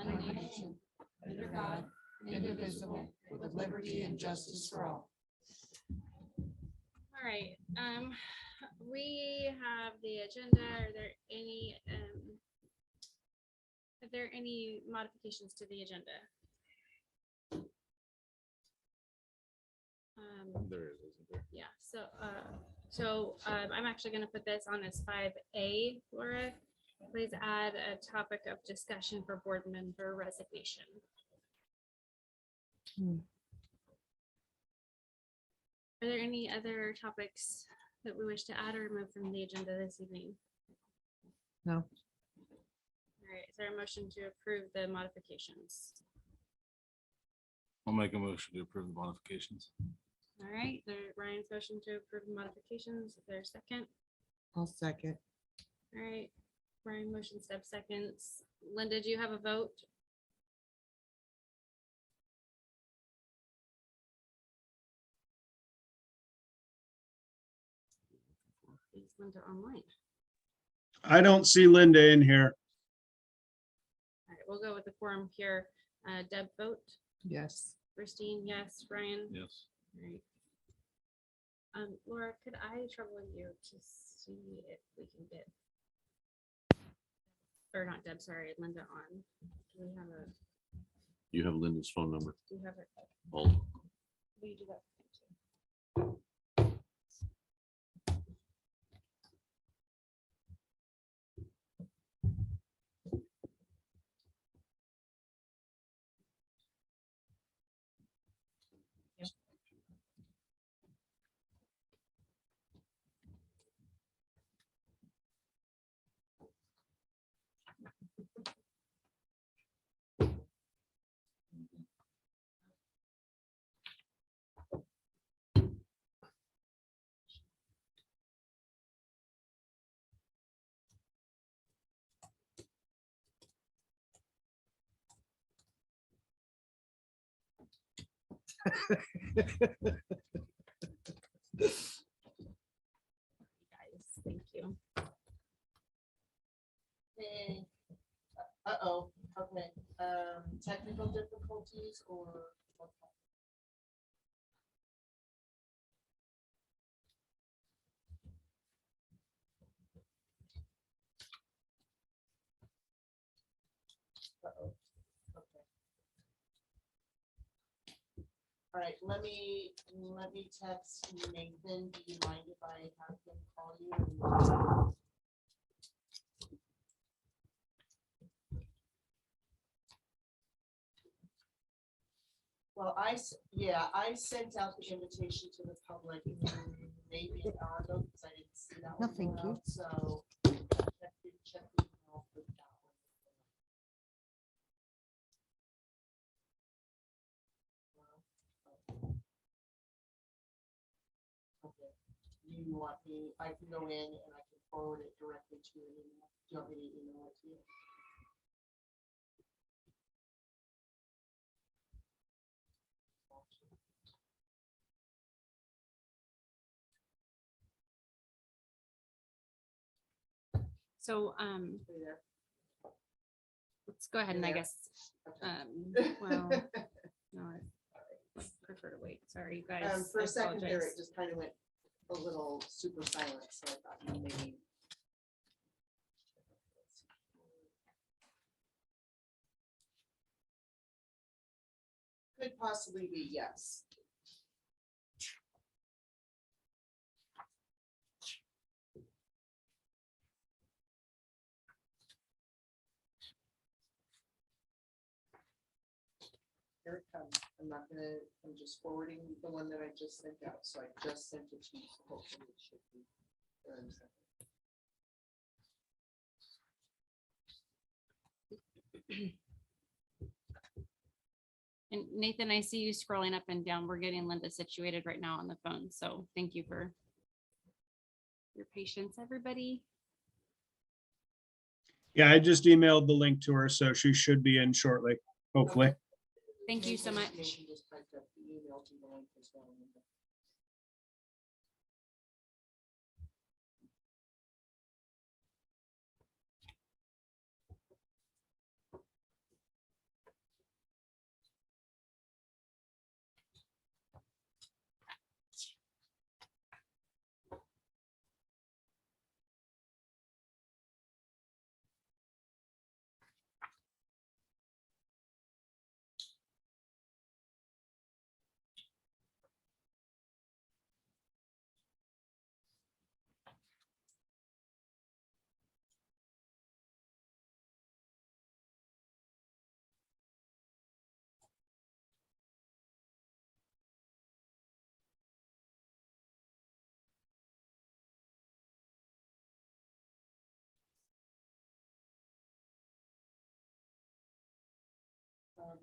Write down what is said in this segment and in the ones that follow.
one nation, under God, indivisible, with liberty and justice for all. All right, we have the agenda. Are there any modifications to the agenda? There is, isn't there? Yeah, so I'm actually gonna put this on as 5A, Laura. Please add a topic of discussion for board member resignation. Are there any other topics that we wish to add or remove from the agenda this evening? No. All right, is there a motion to approve the modifications? I'll make a motion to approve the modifications. All right, Ryan's motion to approve the modifications. Is there a second? I'll second. All right, Ryan motion, Step seconds. Linda, do you have a vote? Is Linda online? I don't see Linda in here. All right, we'll go with the quorum here. Deb, vote. Yes. Christine, yes. Ryan? Yes. All right. Laura, could I trouble you to see if we can get, or not Deb, sorry, Linda on? Do we have a, You have Linda's phone number. do you have it? I'll Will you do that? Guys, thank you. Uh-oh, okay, technical difficulties or? Uh-oh, okay. All right, let me text Nathan. Do you mind if I have him call you? Well, I sent out the invitation to the public maybe an hour ago because I didn't see that No, one. thank go you. out, So check the email for that one. Okay. You want me, I can go in and I can forward it directly to your email. Do you want me to email it to you? So, Are you there? let's go ahead and I Yeah. guess, well, no, I prefer to wait. Sorry, you guys. For I a second there, apologize. it just kind of went a little super silent, so I thought maybe. Could possibly be, yes. Here it comes. I'm just forwarding the one that I just sent out. So I just sent it to you. So hopefully it should be there in a second. And Nathan, I see you scrolling up and down. We're getting Linda situated right now on the phone. So thank you for your patience, everybody. Yeah, I just emailed the link to her, so she should be in shortly, hopefully. Thank you so much. Nathan just typed up the email to the link as well.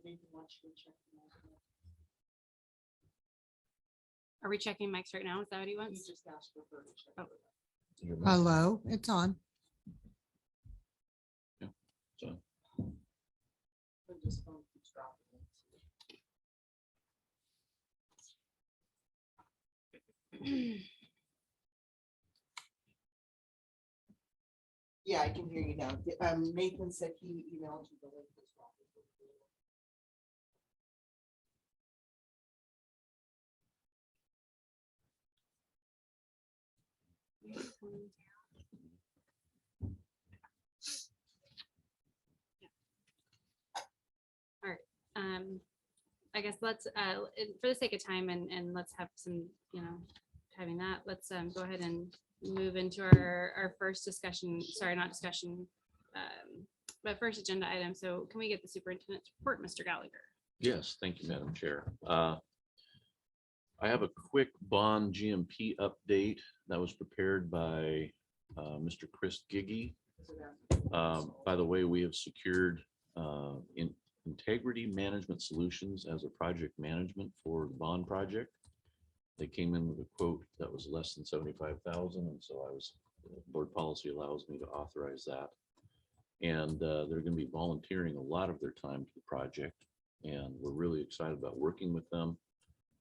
Maybe once you check them out. Are we checking mics right now? Is that what he You wants? just asked for her to check. Oh. it out. Your mic. Hello, it's on. So, But this phone keeps dropping. Yeah, I can hear you now. Nathan said he emailed you the link as well. I guess let's, for the sake of time and let's have some, having that, let's go ahead and move into our first discussion, sorry, not discussion, but first agenda item. So can we get the superintendent's report, Mr. Gallagher? Yes, thank you, Madam Chair. I have a quick bond GMP update that was prepared by Mr. Chris Giggy. By the way, we have secured Integrity Management Solutions as a project management for the bond project. They came in with a quote that was less than 75,000, and so board policy allows me to authorize that. And they're going to be volunteering a lot of their time to the project, and we're really excited about working with them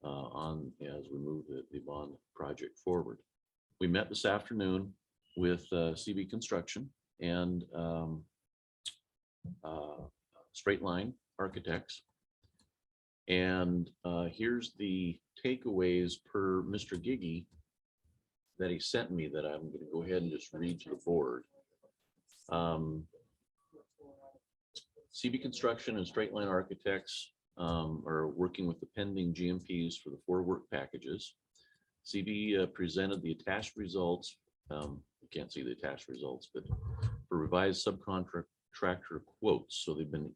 as we move the bond project forward. We met this afternoon with CB Construction and Straight Line Architects. And here's the takeaways per Mr. Giggy that he sent me that I'm going to go ahead and just read to the board. CB Construction and Straight Line Architects are working with the pending GMPs for the 4 work packages. CB presented the attached results. You can't see the attached results, but for revised subcontractor quotes. So they've been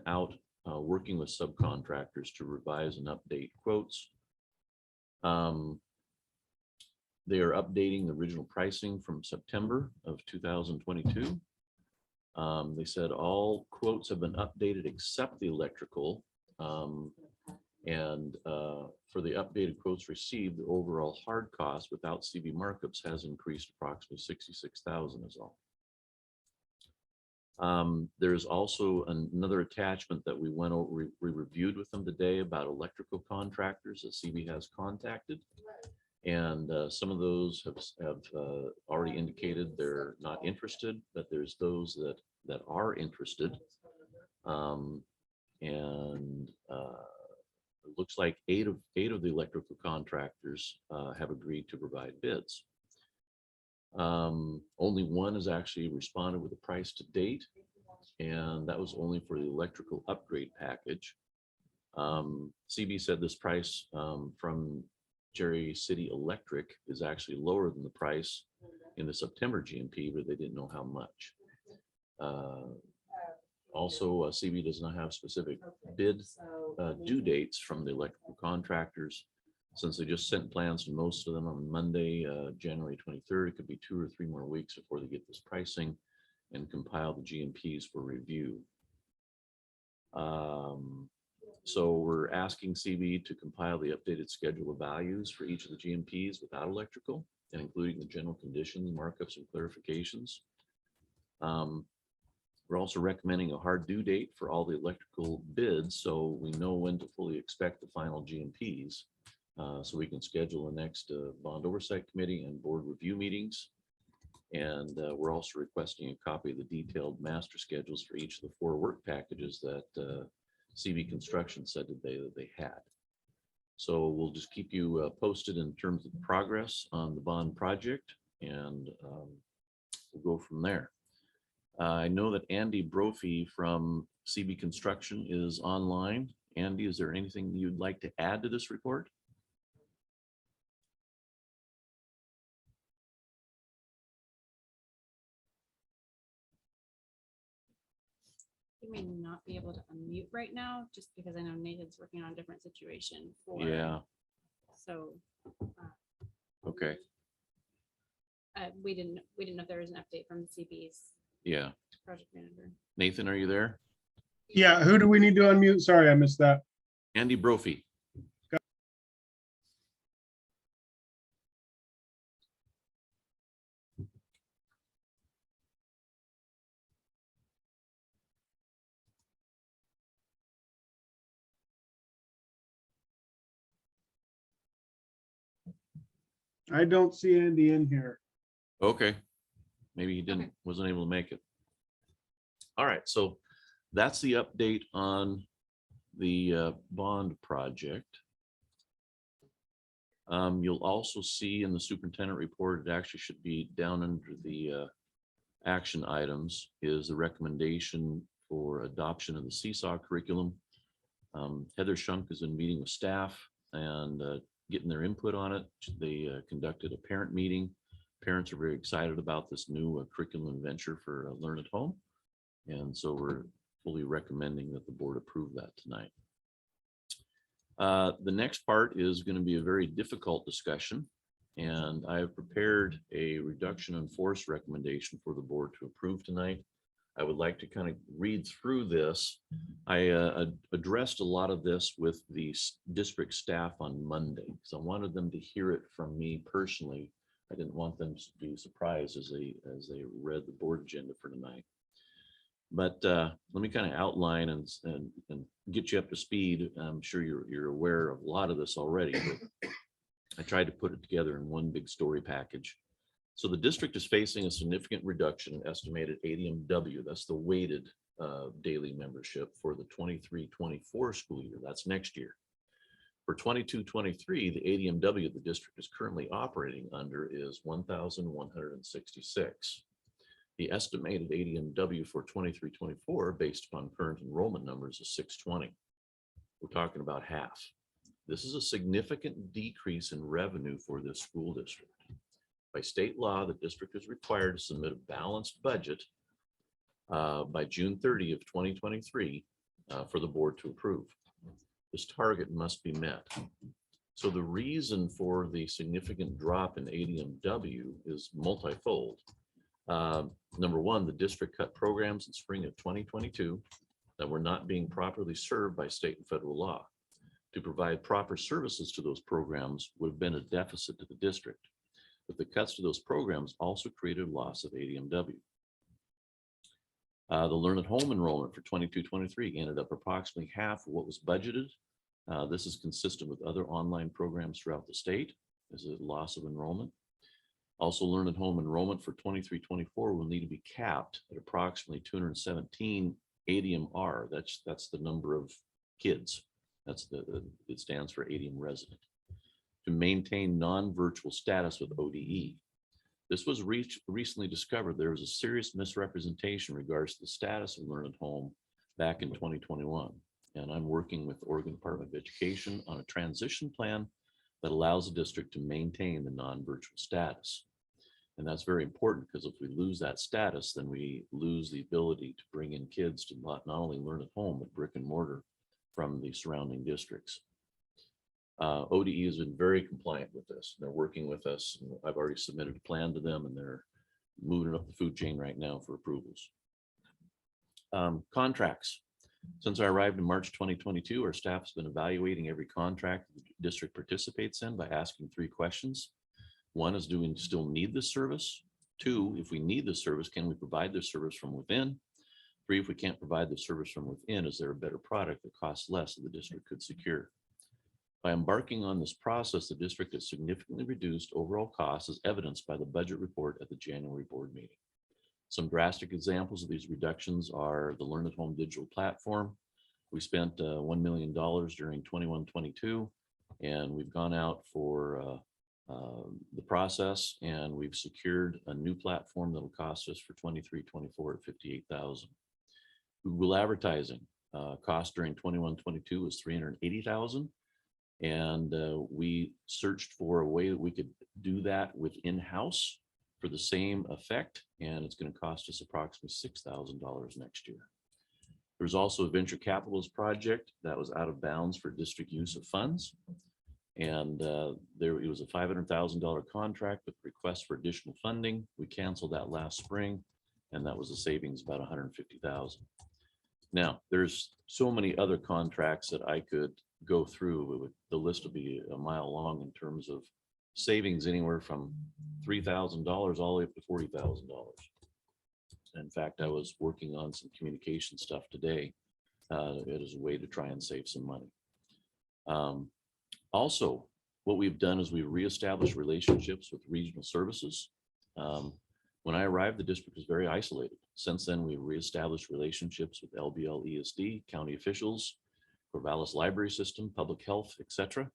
out working with subcontractors to revise and update quotes. They are updating the original pricing from September of 2022. They said all quotes have been updated except the electrical. For the updated quotes received, the overall hard cost without CB markups has increased approximately 66,000 is all. There's also another attachment that we went over, we reviewed with them today about electrical contractors that CB has contacted. And some of those have already indicated they're not interested, but there's those that are interested. It looks like eight of the electrical contractors have agreed to provide bids. Only one has actually responded with a price to date, and that was only for the electrical upgrade package. CB said this price from Cherry City Electric is actually lower than the price in the September GMP, but they didn't know how much. Also, CB does not have specific bid due dates from the electrical contractors. Since they just sent plans to most of them on Monday, January 23rd, it could be 2 or 3 more weeks before they get this pricing and compile the GMPs for review. So we're asking CB to compile the updated schedule of values for each of the GMPs without electrical and including the general conditions, markups, and clarifications. We're also recommending a hard due date for all the electrical bids so we know when to fully expect the final GMPs. So we can schedule the next bond oversight committee and board review meetings. And we're also requesting a copy of the detailed master schedules for each of the 4 work packages that CB Construction said today that they had. So we'll just keep you posted in terms of progress on the bond project, and we'll go from there. I know that Andy Brophy from CB Construction is online. Andy, is there anything you'd like to add to this report? You may not be able to unmute right now, just because I know Nathan's working on a different situation for. Yeah, So. okay, We didn't know if there was an update from CB's yeah. project manager. Nathan, are you there? Yeah, who do we need to unmute? Sorry, I missed that. Andy Brophy. I don't see Andy in here. Okay. Maybe he didn't, wasn't able to make it. All right, so that's the update on the bond project. You'll also see in the superintendent report, it actually should be down under the action items, is the recommendation for adoption of the Seesaw curriculum. Heather Shunk has been meeting with staff and getting their input on it. They conducted a parent meeting. Parents are very excited about this new curriculum venture for Learn at Home. And so we're fully recommending that the board approve that tonight. The next part is going to be a very difficult discussion, and I have prepared a reduction in force recommendation for the board to approve tonight. I would like to kind of read through this. I addressed a lot of this with the district staff on Monday, because I wanted them to hear it from me personally. I didn't want them to be surprised as they read the board agenda for tonight. But let me kind of outline and get you up to speed. I'm sure you're aware of a lot of this already, but I tried to put it together in one big story package. So the district is facing a significant reduction in estimated ADMW. That's the weighted daily membership for the 23-24 school year. That's next year. For 22-23, the ADMW the district is currently operating under is 1,166. The estimated ADMW for 23-24 based upon current enrollment numbers is 620. We're talking about half. This is a significant decrease in revenue for this school district. By state law, the district is required to submit a balanced budget by June 30 of 2023 for the board to approve. This target must be met. So the reason for the significant drop in ADMW is multifold. Number one, the district cut programs in spring of 2022 that were not being properly served by state and federal law. To provide proper services to those programs would have been a deficit to the district. But the cuts to those programs also created a loss of ADMW. The Learn at Home enrollment for 22-23 ended up approximately half of what was budgeted. This is consistent with other online programs throughout the state as a loss of enrollment. Also, Learn at Home enrollment for 23-24 will need to be capped at approximately 217 ADMR. That's the number of kids. It stands for ADM resident, to maintain non-virtual status with ODE. This was recently discovered. There was a serious misrepresentation in regards to the status of Learn at Home back in 2021. And I'm working with the Oregon Department of Education on a transition plan that allows the district to maintain the non-virtual status. And that's very important, because if we lose that status, then we lose the ability to bring in kids to not only learn at home, but brick and mortar from the surrounding districts. ODE has been very compliant with this. They're working with us. I've already submitted a plan to them, and they're moving up the food chain right now for approvals. Contracts. Since I arrived in March 2022, our staff has been evaluating every contract the district participates in by asking 3 questions. 1 is, do we still need this service? 2, if we need this service, can we provide this service from within? 3, if we can't provide the service from within, is there a better product that costs less that the district could secure? By embarking on this process, the district has significantly reduced overall costs, as evidenced by the budget report at the January board meeting. Some drastic examples of these reductions are the Learn at Home digital platform. We spent $1 million during 21-22, and we've gone out for the process, and we've secured a new platform that will cost us for 23-24 at $58,000. Google advertising cost during 21-22 was $380,000. And we searched for a way that we could do that with in-house for the same effect, and it's going to cost us approximately $6,000 next year. There's also a venture capitalist project that was out of bounds for district use of funds, and it was a $500,000 contract with requests for additional funding. We canceled that last spring, and that was a savings about $150,000. Now, there's so many other contracts that I could go through. The list would be a mile long in terms of savings anywhere from $3,000 all the way up to $40,000. In fact, I was working on some communication stuff today. It is a way to try and save some money. Also, what we've done is we've reestablished relationships with regional services. When I arrived, the district was very isolated. Since then, we've reestablished relationships with LBL ESD, county officials, Corvallis Library System, Public Health, etc.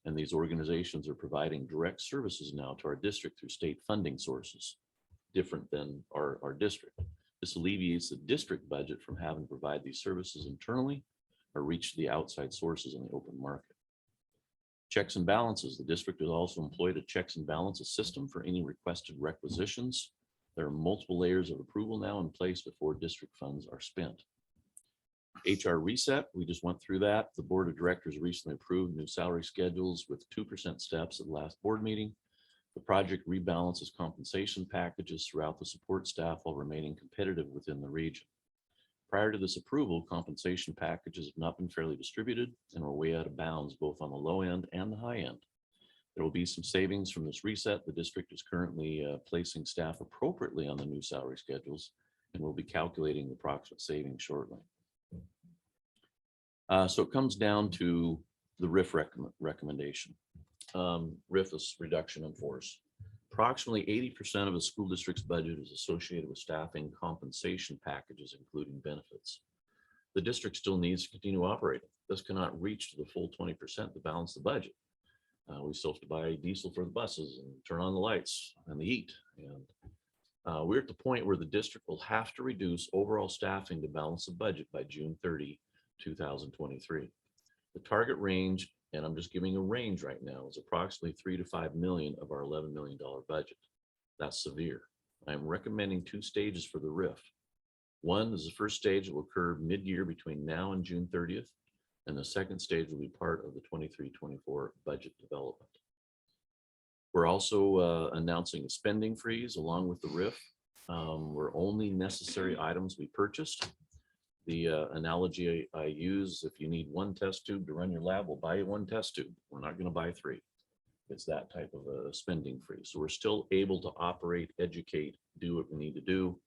And these organizations are providing direct services now to our district through state funding sources, different than our district. This alleviates the district budget from having to provide these services internally or reach the outside sources in the open market. Checks and balances. The district has also employed a checks and balances system for any requested requisitions. There are multiple layers of approval now in place before district funds are spent. HR reset, we just went through that. The board of directors recently approved new salary schedules with 2% steps at the last board meeting. The project rebalances compensation packages throughout the support staff while remaining competitive within the region. Prior to this approval, compensation packages have not been fairly distributed and were way out of bounds, both on the low end and the high end. There will be some savings from this reset. The district is currently placing staff appropriately on the new salary schedules, and we'll be calculating the approximate savings shortly. So it comes down to the RIF recommendation. RIF is reduction in force. Approximately 80% of the school district's budget is associated with staffing compensation packages, including benefits. The district still needs to continue operating. This cannot reach to the full 20% to balance the budget. We still have to buy diesel for the buses and turn on the lights and the heat. And we're at the point where the district will have to reduce overall staffing to balance the budget by June 30, 2023. The target range, and I'm just giving a range right now, is approximately 3 to 5 million of our $11 million budget. That's severe. I'm recommending 2 stages for the RIF. One is the first stage that will occur mid-year between now and June 30th. And the second stage will be part of the 23-24 budget development. We're also announcing a spending freeze along with the RIF. Were only necessary items we purchased. The analogy I use, if you need 1 test tube to run your lab, we'll buy you 1 test tube. We're not going to buy 3. It's that type of a spending freeze. So we're still able to operate, educate, do what we need to do,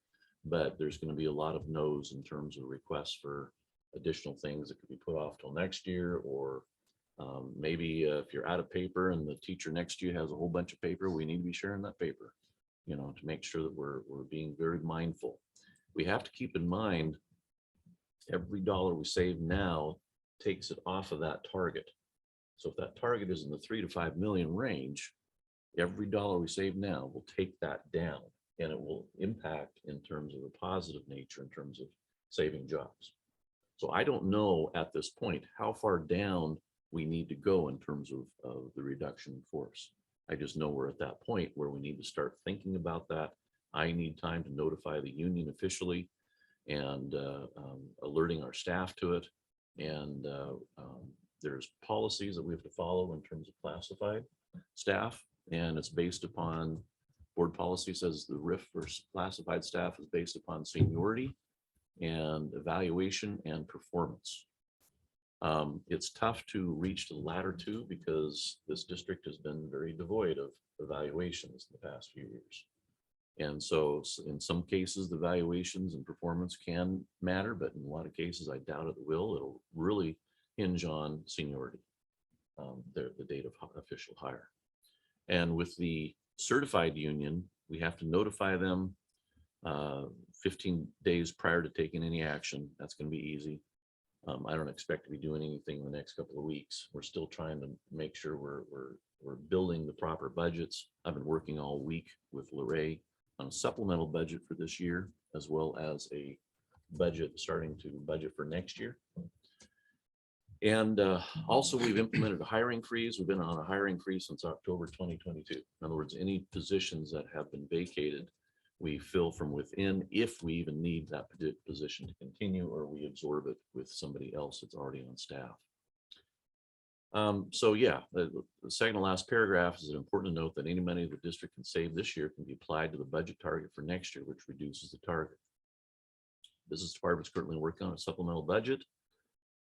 but there's going to be a lot of no's in terms of requests for additional things that could be put off till next year, or maybe if you're out of paper and the teacher next to you has a whole bunch of paper, we need to be sharing that paper, you know, to make sure that we're being very mindful. We have to keep in mind every dollar we save now takes it off of that target. So if that target is in the 3 to 5 million range, every dollar we save now will take that down, and it will impact in terms of a positive nature in terms of saving jobs. So I don't know at this point how far down we need to go in terms of the reduction in force. I just know we're at that point where we need to start thinking about that. I need time to notify the union officially and alerting our staff to it. And there's policies that we have to follow in terms of classified staff. And it's based upon, board policy says the RIF for classified staff is based upon seniority and evaluation and performance. It's tough to reach the latter 2 because this district has been very devoid of evaluations in the past few years. And so in some cases, the evaluations and performance can matter, but in a lot of cases, I doubt it will. It'll really hinge on seniority, the date of official hire. And with the certified union, we have to notify them 15 days prior to taking any action. That's going to be easy. I don't expect to be doing anything in the next couple of weeks. We're still trying to make sure we're building the proper budgets. I've been working all week with Lorraine on a supplemental budget for this year, as well as a budget starting to budget for next year. And also we've implemented a hiring freeze. We've been on a hiring freeze since October 2022. In other words, any positions that have been vacated, we fill from within if we even need that position to continue, or we absorb it with somebody else that's already on staff. So yeah, the second to last paragraph is important to note that any money the district can save this year can be applied to the budget target for next year, which reduces the target. business department's currently working on a supplemental budget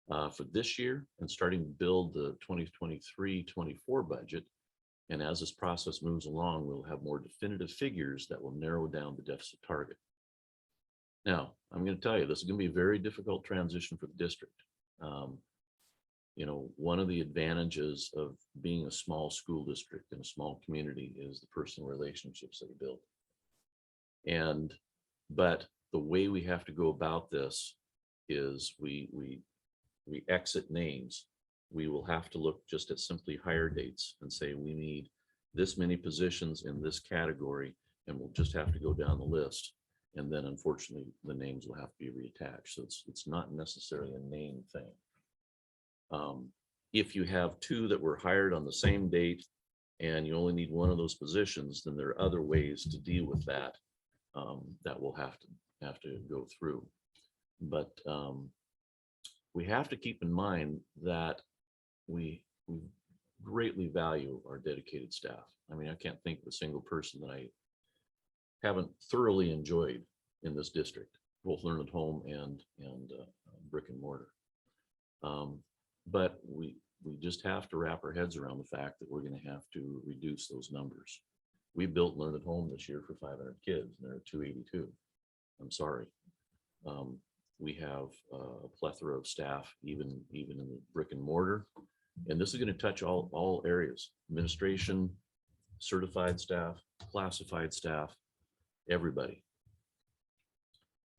for this year and starting to build the 2023-24 budget. And as this process moves along, we'll have more definitive figures that will narrow down the deficit target. Now, I'm going to tell you, this is going to be a very difficult transition for the district. You know, one of the advantages of being a small school district in a small community is the personal relationships that you build. But the way we have to go about this is we exit names. We will have to look just at simply hire dates and say, we need this many positions in this category, and we'll just have to go down the list. And then unfortunately, the names will have to be reattached. So it's not necessarily a name thing. If you have two that were hired on the same date and you only need one of those positions, then there are other ways to deal with that that we'll have to go through. But we have to keep in mind that we greatly value our dedicated staff. I mean, I can't think of a single person that I haven't thoroughly enjoyed in this district, both Learn at Home and brick and mortar. But we just have to wrap our heads around the fact that we're going to have to reduce those numbers. We built Learn at Home this year for 500 kids, and there are 282. I'm sorry. We have a plethora of staff, even in the brick and mortar. And this is going to touch all areas: administration, certified staff, classified staff, everybody.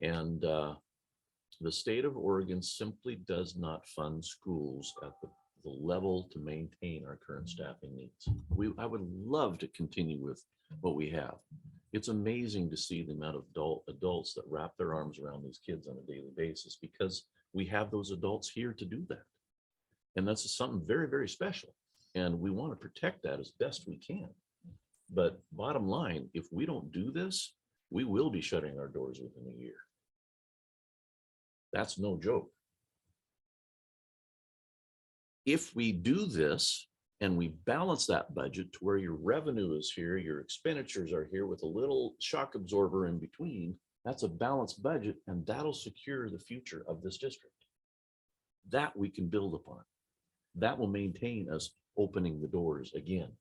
And the state of Oregon simply does not fund schools at the level to maintain our current staffing needs. I would love to continue with what we have. It's amazing to see the amount of adults that wrap their arms around these kids on a daily basis, because we have those adults here to do that. And that's something very, very special. And we want to protect that as best we can. But bottom line, if we don't do this, we will be shutting our doors within a year. That's no joke. If we do this and we balance that budget to where your revenue is here, your expenditures are here with a little shock absorber in between, that's a balanced budget, and that'll secure the future of this district. That we can build upon. That will maintain us opening the doors again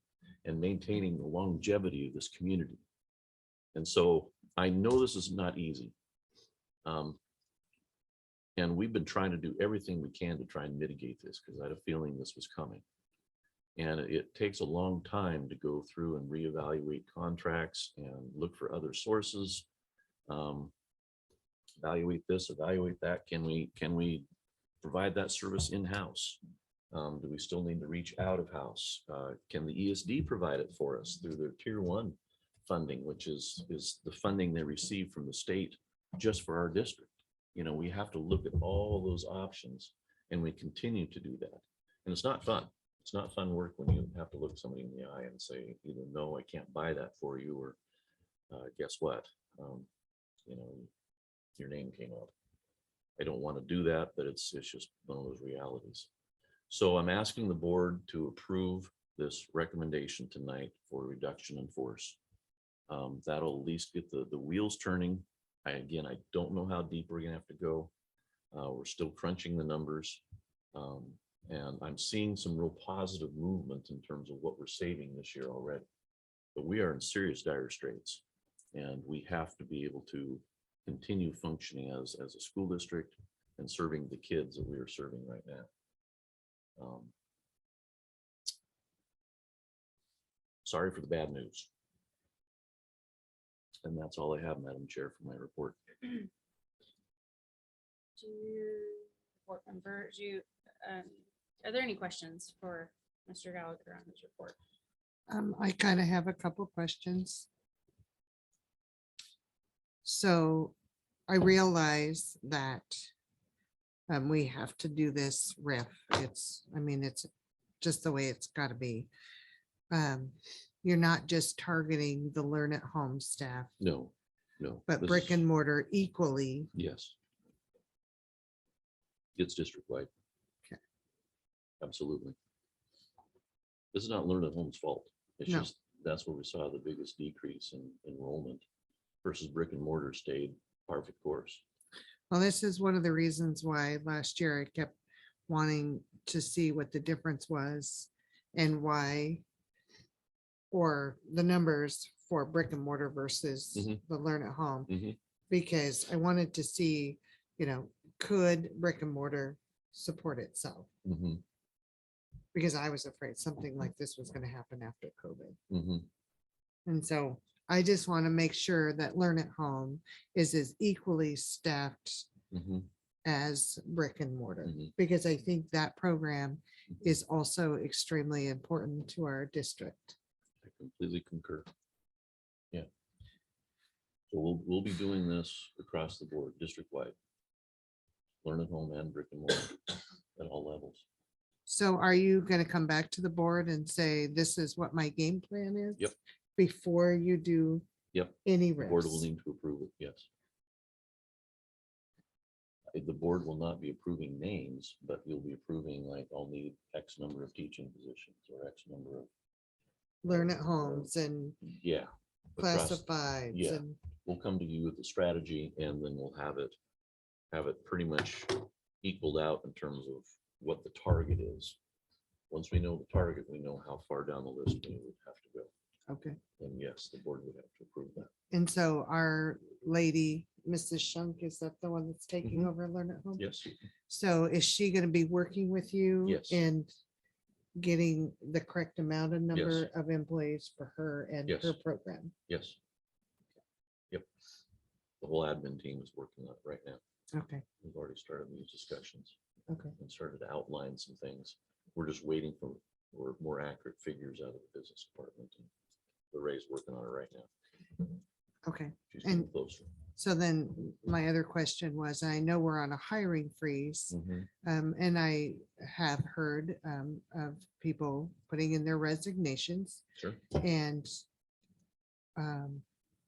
and maintaining the longevity of this community. And so I know this is not easy. And we've been trying to do everything we can to try and mitigate this, because I had a feeling this was coming. And it takes a long time to go through and reevaluate contracts and look for other sources. Evaluate this, evaluate that. Can we provide that service in-house? Do we still need to reach out of house? Can the ESD provide it for us through their tier 1 funding, which is the funding they receive from the state just for our district? You know, we have to look at all those options, and we continue to do that. And it's not fun. It's not fun work when you have to look somebody in the eye and say, either no, I can't buy that for you, or guess what? You know, your name came up. I don't want to do that, but it's just one of those realities. So I'm asking the board to approve this recommendation tonight for reduction in force. That'll at least get the wheels turning. I don't know how deep we're gonna have to go. We're still crunching the numbers. And I'm seeing some real positive movement in terms of what we're saving this year already. But we are in serious dire straits, and we have to be able to continue functioning as a school district and serving the kids that we are serving right now. Sorry for the bad news. And that's all I have, Madam Chair, for my report. Board member, are there any questions for Mr. Gallagher on his report? I kind of have a couple questions. So I realize that we have to do this RIF. It's just the way it's got to be. You're not just targeting the Learn at Home staff, No. but this brick is- and mortar equally. Yes. It's district-wide. Okay. Absolutely. This is not Learn at Home's fault. It's No. just, that's where we saw the biggest decrease in enrollment versus brick and mortar stayed par for the course. Well, this is one of the reasons why last year I kept wanting to see what the difference was and why, or the numbers for brick and mortar versus Mhm. the learn at home. Mhm. Because I wanted to see, could brick and mortar support itself? Mhm. Because I was afraid something like this was going to happen after COVID. Mhm. And so I just want to make sure that Learn at Home is as equally staffed Mhm. as brick and mortar, Mhm. because I think that program is also extremely important to our district. I completely concur. Yeah. So we'll be doing this across the board, district-wide. Learn at home and brick and mortar at all levels. So are you going to come back to the board and say, this is what my game plan is? Yep. Before you do Yep. any The board will risks? need to approve it, yes. The board will not be approving names, but you'll be approving like, I'll need X number of teaching positions or X number of, Learn at homes and yeah. across- classifieds yeah. and, We'll come to you with the strategy and then we'll have it pretty much equaled out in terms of what the target is. Once we know the target, we know how far down the list we would have to go. okay. And yes, the board would have to approve that. And so our lady, Mrs. Shunk, is that the one that's taking Mhm. over Learn at Home? Yes, So is she going to be working with you? Yes. And getting the correct amount of number of employees for her and her Yes. program? yes. Yep. The whole admin team is working on it right now. Okay, We've already started these discussions okay, and started to outline some things. We're just waiting for more accurate figures out of the business department. And Lorraine's working on it right now. okay. She's getting And- closer. So then my other question was, I know we're on a hiring freeze. Mhm. And I have heard of people putting in their resignations, Sure. and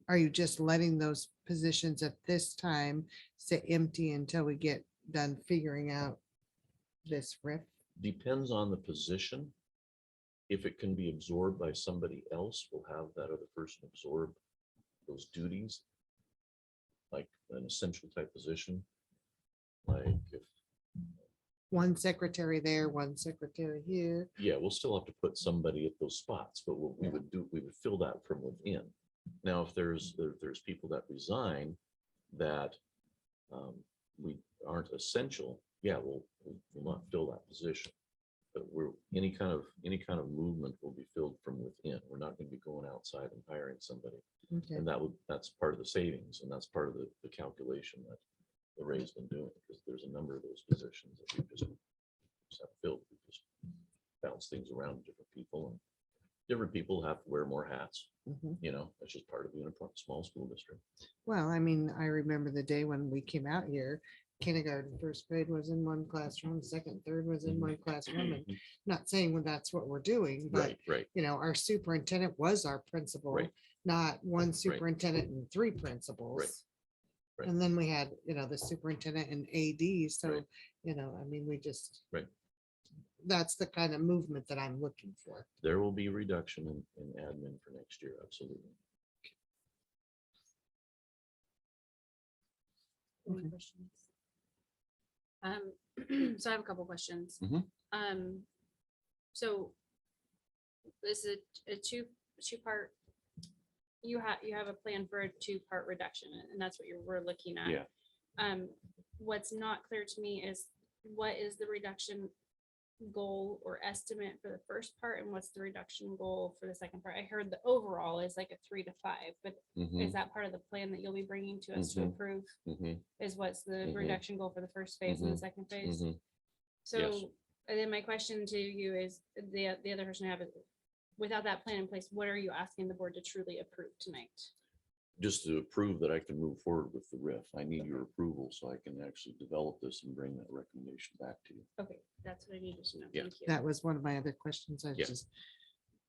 are you just letting those positions at this time sit empty until we get done figuring out this RIF? Depends on the position. If it can be absorbed by somebody else, we'll have that other person absorb those duties. Like an essential type position. Like if, One secretary there, one secretary here. yeah, we'll still have to put somebody at those spots, but what we would do, we would fill that from within. Now, if there's people that resign that we aren't essential, yeah, we'll not fill that position. But any kind of movement will be filled from within. We're not going to be going outside and hiring somebody. Okay, And that's part of the savings and that's part of the calculation that Lorraine's been doing, because there's a number of those positions that we just have filled. We just bounce things around to different people, and different people have to wear more hats. mhm. That's just part of being a small school district. Well, I mean, I remember the day when we came out here, kindergarten, first grade was in one classroom, second, third was in one classroom, and not saying that's what we're doing, but Right. our superintendent was our principal, Right. not one superintendent and three principals. Right. And then we had, the superintendent and AD, so, Right. I mean, we just. Right. That's the kind of movement that I'm looking for. There will be reduction in admin for next year, absolutely. Any Okay. questions? So I have a couple questions. Mhm. So this is a two-part. You have a plan for a two-part reduction, and that's what we're looking at. Yeah. What's not clear to me is what is the reduction goal or estimate for the first part, and what's the reduction goal for the second part? I heard the overall is like a 3 to 5, but Mhm, is that part of the plan that you'll be bringing to us to Mhm. approve? mhm, Is what's the Mhm. reduction goal for the first phase and the second phase? mhm. So, and then my question to you is, the other question I have is, without that plan in place, what are you asking the board to truly approve tonight? Just to prove that I can move forward with the RIF, I need your approval so I can actually develop this and bring that recommendation back to you. Okay, that's what I needed to know. Yeah. Thank you. That was one of my other questions. I was Yeah. just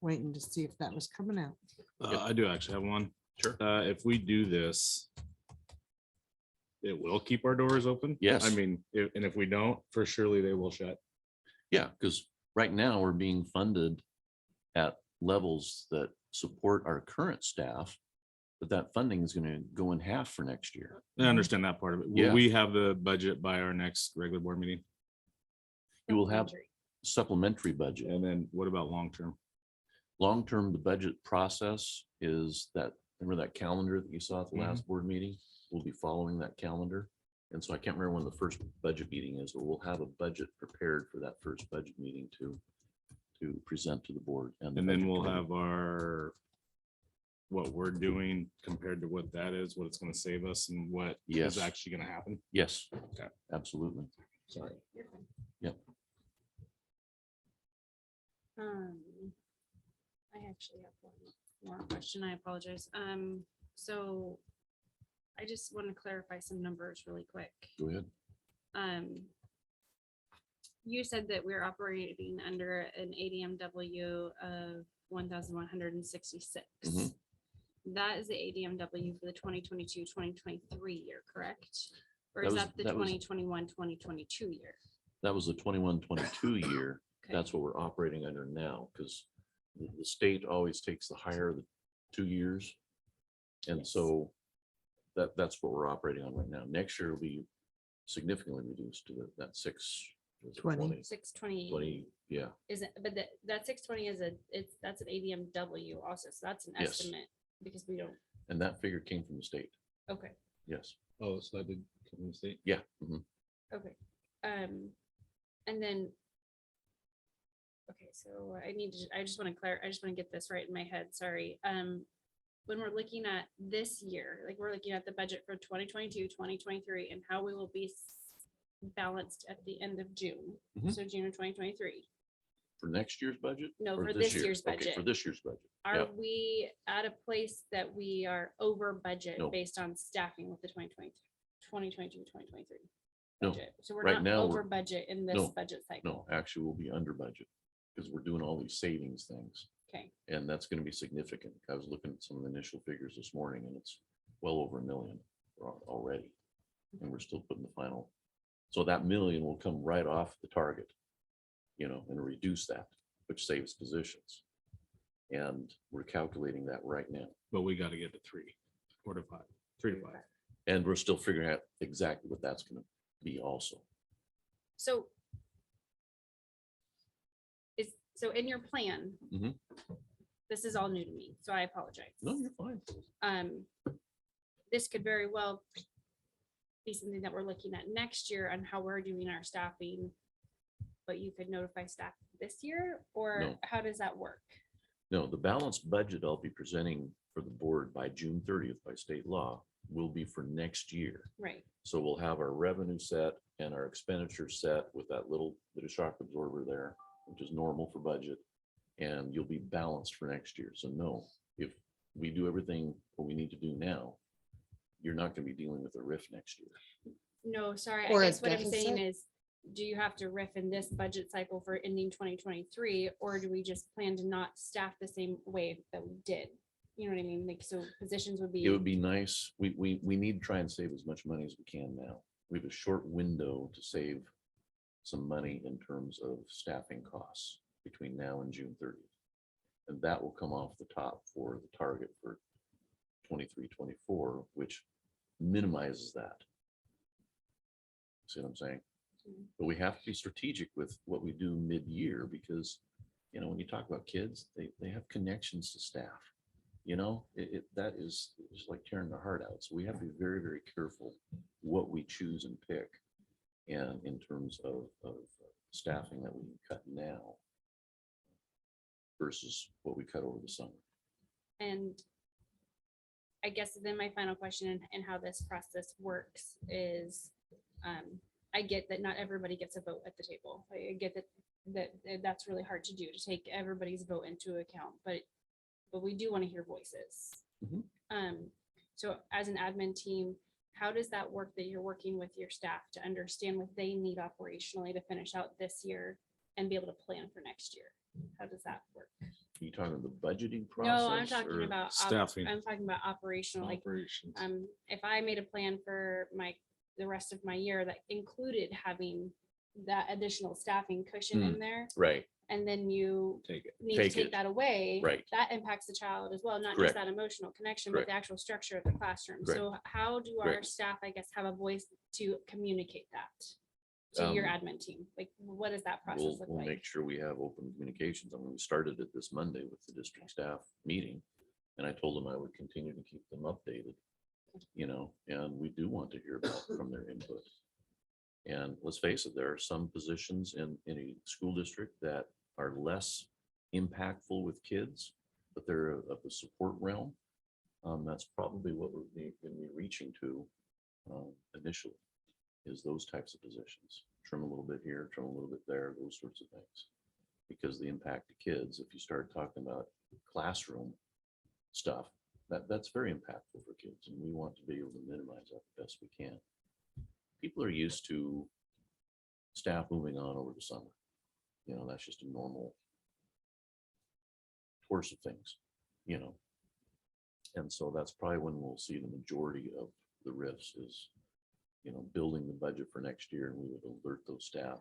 waiting to see if that was coming out. Yep. I do actually have one. Sure. If we do this, it will keep our doors open. Yes. I mean, and if we don't, for surely they will shut. Yeah, because right now we're being funded at levels that support our current staff but that funding is gonna go in half for next year. I understand that part of it. Yeah. Will we have the budget by our next regular board meeting? You will have Supplementary. supplementary budget. And then what about long-term? Long-term, the budget process is that, remember that calendar that you saw at the Mhm. last board meeting? We'll be following that calendar. And so I can't remember when the first budget meeting is, but we'll have a budget prepared for that first budget meeting to present to the board. the And then budget we'll committee. have our, what we're doing compared to what that is, what it's gonna save us and what Yes. is actually gonna happen. Yes, Okay. absolutely. Sorry. You're fine. Yep. I actually have one more question. I apologize. So I just want to clarify some numbers really quick. Go ahead. You said that we're operating under an ADMW of 1,166. Mhm. That is the ADMW for the 2022-2023 year, correct? Or That is was- that the that was- 2021-2022 year? That was the 21-22 year. Okay. That's what we're operating under now, because the state always takes the higher of the 2 years. And Yes. so that's what we're operating on right now. Next year will be significantly reduced to that 20. 620 20, yeah, isn't, but that 620 is that's an ADMW also, so that's an Yes. estimate because we don't, and that figure came from the state. okay, Yes, Oh, so that did come from the state? yeah. Mhm. okay. And then, okay, so I just want to get this right in my head, sorry. When we're looking at this year, like we're looking at the budget for 2022, 2023, and how we will be balanced at the end of June, Mhm. so June of 2023. For next year's budget? No, Or for this year? year's Okay, budget. For this year's budget. Are Yeah. we at a place that we are over budget No. based on staffing with the 2022, 2023? No, budget? So we're right not now over we're- budget in this no, budget cycle. No, actually, we'll be under budget because we're doing all these savings things. Okay, And that's going to be significant. I was looking at some of the initial figures this morning and it's well over 1 million already. And we're still putting the final. So that million will come right off the target, and reduce that, which saves positions. And we're calculating that right now. But we gotta get to 3 or to 5, 3 to 5. And we're still figuring out exactly what that's going to be also. so so in your plan, Mhm. this is all new to me, so I apologize. No, you're fine. This could very well be something that we're looking at next year on how we're doing our staffing. But you could notify staff this year, or No. how does that work? No, the balanced budget I'll be presenting for the board by June 30th by state law will be for next year. Right, So we'll have our revenue set and our expenditure set with that little bit of shock absorber there, which is normal for budget. And you'll be balanced for next year. So no, if we do everything what we need to do now, you're not going to be dealing with a RIF next year. no, sorry, Or I a guess what I'm saying deficit. is, do you have to riff in this budget cycle for ending 2023, or do we just plan to not staff the same way that we did? You know what I mean? Like, so positions would It would be, be nice. We need to try and save as much money as we can now. We have a short window to save some money in terms of staffing costs between now and June 30th. And that will come off the top for the target for 23-24, which minimizes that. See what I'm saying? Mhm. But we have to be strategic with what we do mid-year because, when you talk about kids, they have connections to staff. That is just like tearing their heart out. So we have to be very, very careful what we choose and pick. And in terms of staffing that we can cut now versus what we cut over the summer. and I guess then my final question and how this process works is, I get that not everybody gets a vote at the table. I get that's really hard to do, to take everybody's vote into account, but we do want to hear voices. Mhm. So as an admin team, how does that work, that you're working with your staff to understand what they need operationally to finish out this year and be able to plan for next year? How does that work? Are you talking the budgeting process? No, I'm talking or about, staffing? I'm talking about operational, like, Operations. if I made a plan for the rest of my year that included having that additional staffing cushion in there, Right, and then you Take it. need to Take take it. that away. Right. That impacts the child as well, not Correct. just that emotional connection, but Correct. the actual structure of the classroom. Correct. So how do our Correct. staff, I guess, have a voice to communicate that to your Um, admin team? Like, what does that process we'll, look we'll like? make sure we have open communications. I mean, we started it this Monday with the district staff meeting. And I told them I would continue to keep them updated, you know, and we do want to hear back from their input. And let's face it, there are some positions in a school district that are less impactful with kids, but they're of the support realm. That's probably what we're going to be reaching to initially, is those types of positions. Trim a little bit here, trim a little bit there, those sorts of things. Because the impact to kids, if you start talking about classroom stuff, that's very impactful for kids, and we want to be able to minimize that the best we can. People are used to staff moving on over the summer. You know, that's just a normal course of things, you know. And so that's probably when we'll see the majority of the rifts is, you know, building the budget for next year, and we would alert those staff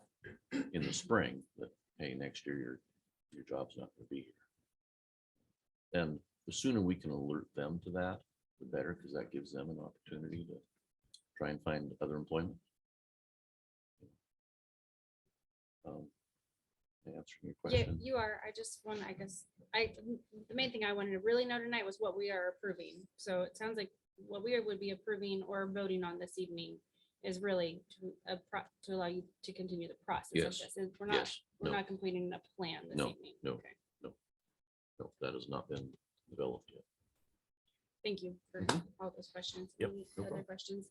in the spring that, hey, next year your job's not going to be here. And the sooner we can alert them to that, the better, because that gives them an opportunity to try and find other employment. Answering your Yeah, question. you are. I just want, I guess, the main thing I wanted to really know tonight was what we are approving. So it sounds like what we would be approving or voting on this evening is really to allow you to continue the process of Yes. this. And we're Yes. not No. completing a plan this No, evening. no. Okay. No, that has not been developed yet. Thank you for Mhm. all those questions. Yep, Any no other problem. questions?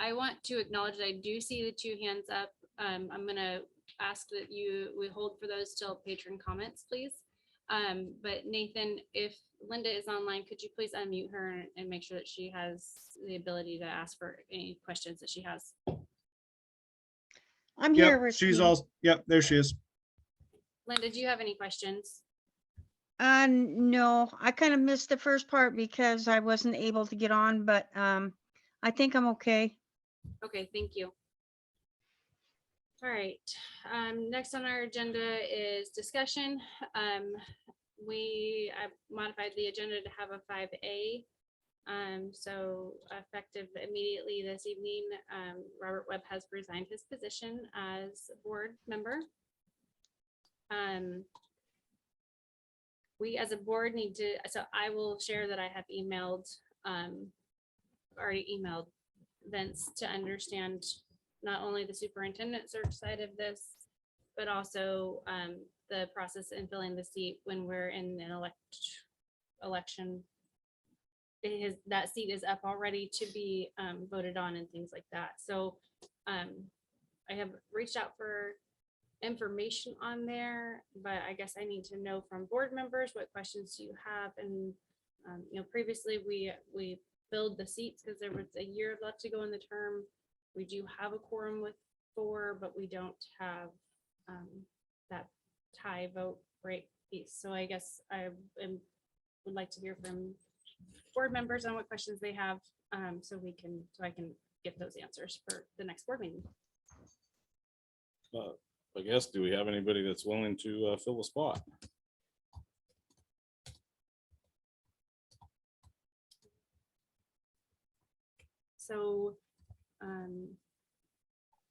I want to acknowledge that I do see the two hands up. I'm gonna ask that we hold for those till patron comments, please. But Nathan, if Linda is online, could you please unmute her and make sure that she has the ability to ask for any questions that she has? I'm here. Yep, she's all, yep, there she is. Linda, do you have any questions? No, I kind of missed the first part because I wasn't able to get on, but I think I'm okay. Okay, thank you. All right, next on our agenda is discussion. I modified the agenda to have a 5A. So effective immediately this evening, Robert Webb has resigned his position as board member. We as a board need to, so I will share that I have already emailed Vince to understand not only the superintendent search side of this, but also the process in filling the seat when we're in an election. That seat is up already to be voted on and things like that. So I have reached out for information on there, but I guess I need to know from board members what questions do you have. And previously we filled the seats because there was a year left to go in the term. We do have a quorum with 4, but we don't have that tie vote break piece. So I guess I would like to hear from board members on what questions they have, so I can get those answers for the next board meeting. I guess, do we have anybody that's willing to fill a spot? So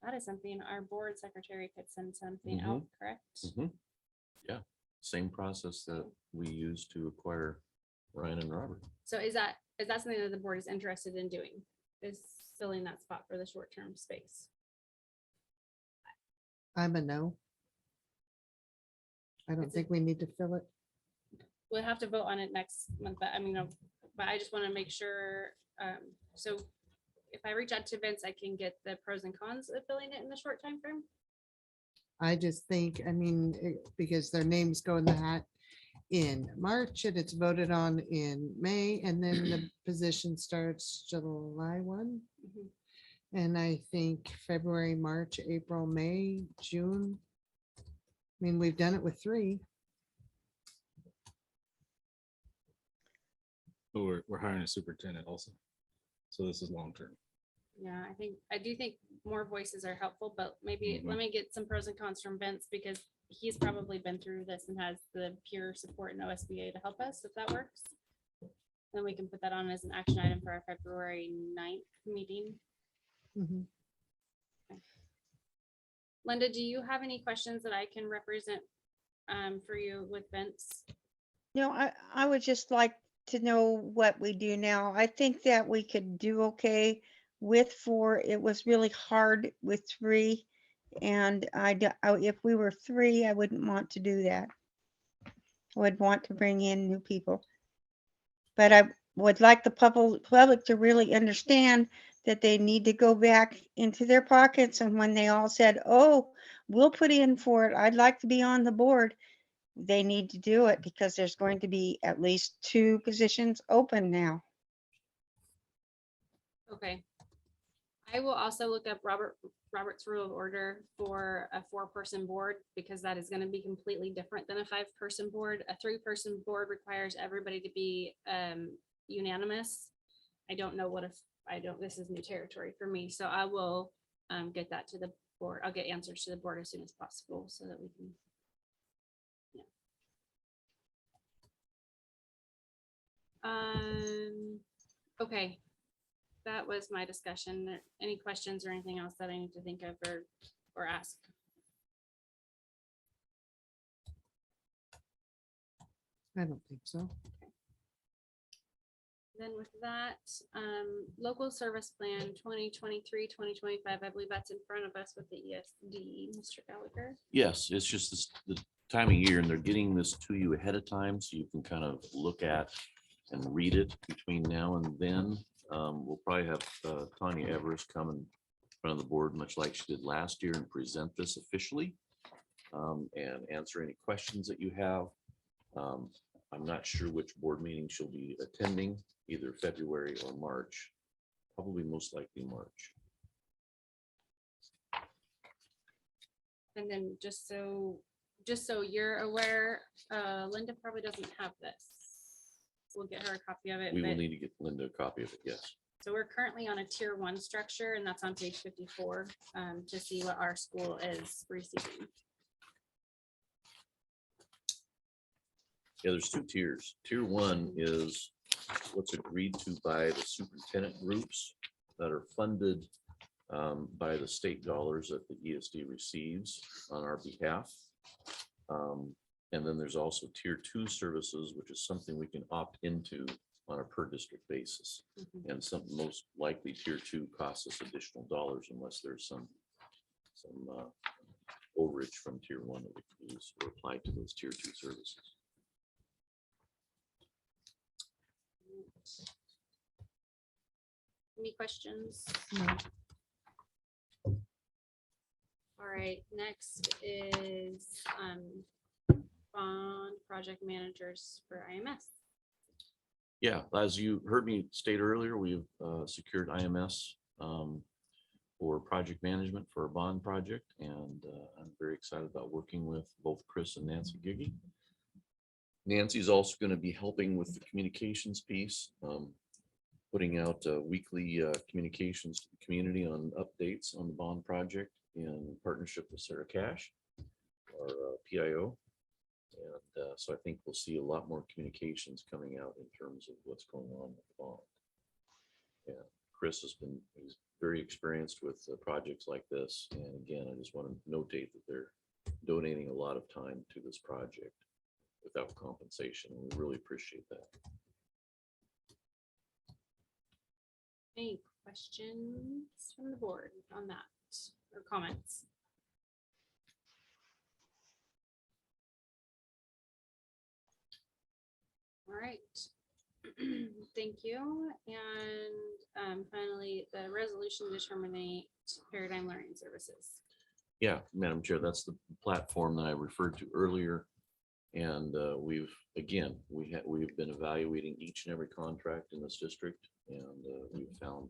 that is something our board secretary could send something out, correct? Mhm. Yeah, same process that we use to acquire Ryan and Robert. So is that something that the board is interested in doing? Is filling that spot for the short-term space? I'm a no. I don't It's a- think we need to fill it. We'll have to vote on it next month, but but I just want to make sure. So if I reach out to Vince, I can get the pros and cons of filling it in the short time frame. I just think, because their names go in the hat in March and it's voted on in May, and then the position starts July 1. Mhm. And I think February, March, April, May, June. I mean, we've done it with 3. But we're hiring a superintendent also. So this is long-term. Yeah, I do think more voices are helpful, but maybe let me get some pros and cons from Vince because he's probably been through this and has the peer support in OSBA to help us, if that works. Then we can put that on as an action item for our February 9th meeting. Mhm. Linda, do you have any questions that I can represent for you with Vince? No, I would just like to know what we do now. I think that we could do okay with 4. It was really hard with 3. And if we were 3, I wouldn't want to do that. I would want to bring in new people. But I would like the public to really understand that they need to go back into their pockets. And when they all said, oh, we'll put in for it, I'd like to be on the board, they need to do it because there's going to be at least 2 positions open now. Okay. I will also look up Robert's Rule of Order for a 4-person board because that is going to be completely different than a 5-person board. A 3-person board requires everybody to be unanimous. I don't know what if this is new territory for me, so I will get that to the board. I'll get answers to the board as soon as possible so that we can. Okay. That was my discussion. Any questions or anything else that I need to think of or ask? I don't think so. Then with that, local service plan 2023-2025, I believe that's in front of us with the ESD, Mr. Gallagher. Yes, it's just the time of year and they're getting this to you ahead of time so you can kind of look at and read it between now and then. We'll probably have Tanya Everest come in front of the board, much like she did last year, and present this officially and answer any questions that you have. I'm not sure which board meeting she'll be attending, either February or March, probably most likely March. And then just so you're aware, Linda probably doesn't have this. We'll get her a copy of it. We will but- need to get Linda a copy of it, yes. So we're currently on a tier 1 structure, and that's on page 54 to see what our school is receiving. Yeah, there's 2 tiers. Tier 1 is what's agreed to by the superintendent groups that are funded by the state dollars that the ESD receives on our behalf. And then there's also tier 2 services, which is something we can opt into on a per district basis. Mhm. And some most likely tier 2 costs us additional dollars unless there's some overage from tier 1 that we can use or apply to those tier 2 services. Any questions? No. All right, next is bond project managers for IMS. Yeah, as you heard me state earlier, we've secured IMS for project management for a bond project, and I'm very excited about working with both Chris and Nancy Giggy. Nancy's also going to be helping with the communications piece, putting out weekly communications to the community on updates on the bond project in partnership with Sarah Cash, our PIO. And so I think we'll see a lot more communications coming out in terms of what's going on with the bond. Yeah, Chris he's very experienced with projects like this. And again, I just want to notate that they're donating a lot of time to this project without compensation. And we really appreciate that. Any questions from the board on that or comments? All right. Thank you. And finally, the resolution to terminate Paradigm Learning Services. Yeah, Madam Chair, that's the platform that I referred to earlier. And we've been evaluating each and every contract in this district, and we've found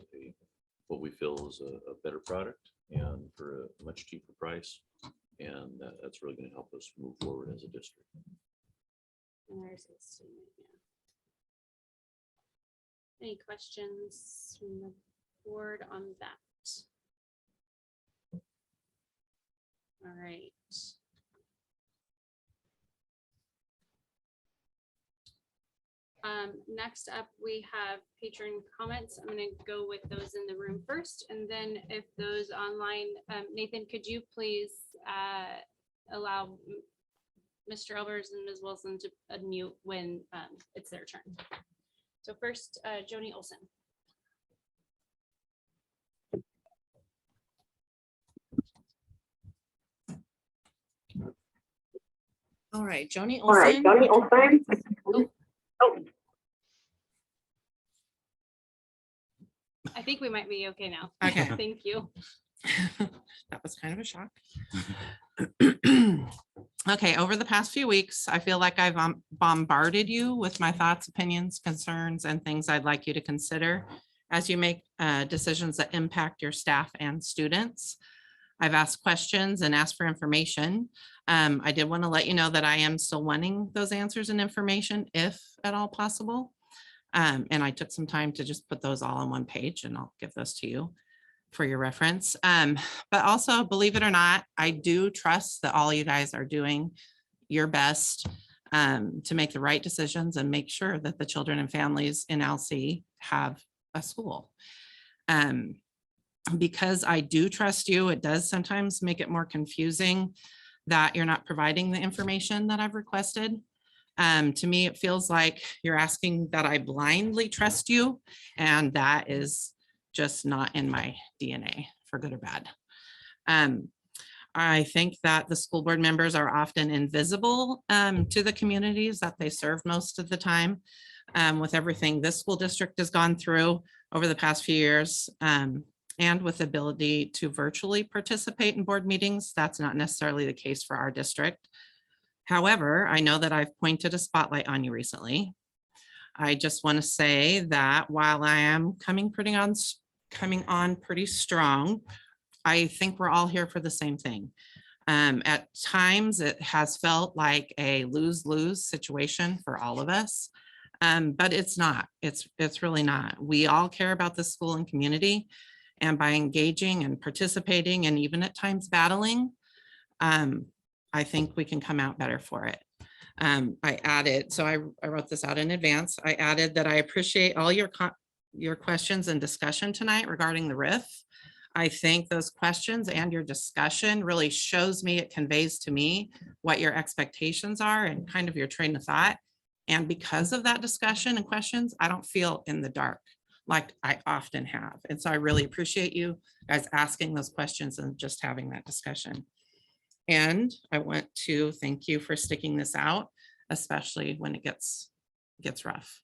what we feel is a better product and for a much cheaper price. And that's really going to help us move forward as a district. And there's a statement, yeah. Any questions from the board on that? All right. Next up, we have patron comments. I'm gonna go with those in the room first, and then if those online, Nathan, could you please allow Mr. Elbers and Ms. Wilson to unmute when it's their turn. So first, Joni Olson. All right, Joni All right, Olson. Johnny Olson. I think we might be okay now. Okay. Thank you. That was kind of a shock. Okay, over the past few weeks, I feel like I've bombarded you with my thoughts, opinions, concerns, and things I'd like you to consider as you make decisions that impact your staff and students. I've asked questions and asked for information. I did want to let you know that I am still wanting those answers and information if at all possible. And I took some time to just put those all on one page, and I'll give those to you for your reference. But also, believe it or not, I do trust that all you guys are doing your best to make the right decisions and make sure that the children and families in LC have a school. Because I do trust you, it does sometimes make it more confusing that you're not providing the information that I've requested. To me, it feels like you're asking that I blindly trust you, and that is just not in my DNA, for good or bad. I think that the school board members are often invisible to the communities that they serve most of the time. With everything this school district has gone through over the past few years, and with the ability to virtually participate in board meetings, that's not necessarily the case for our district. However, I know that I've pointed a spotlight on you recently. I just want to say that while I am coming on pretty strong, I think we're all here for the same thing. At times, it has felt like a lose-lose situation for all of us, but it's not. It's really not. We all care about the school and community, and by engaging and participating and even at times battling, I think we can come out better for it. I added, so I wrote this out in advance. I added that I appreciate all your questions and discussion tonight regarding the RIF. I think those questions and your discussion really shows me, it conveys to me what your expectations are and kind of your train of thought. And because of that discussion and questions, I don't feel in the dark like I often have. And so I really appreciate you guys asking those questions and just having that discussion. And I want to thank you for sticking this out, especially when it gets rough.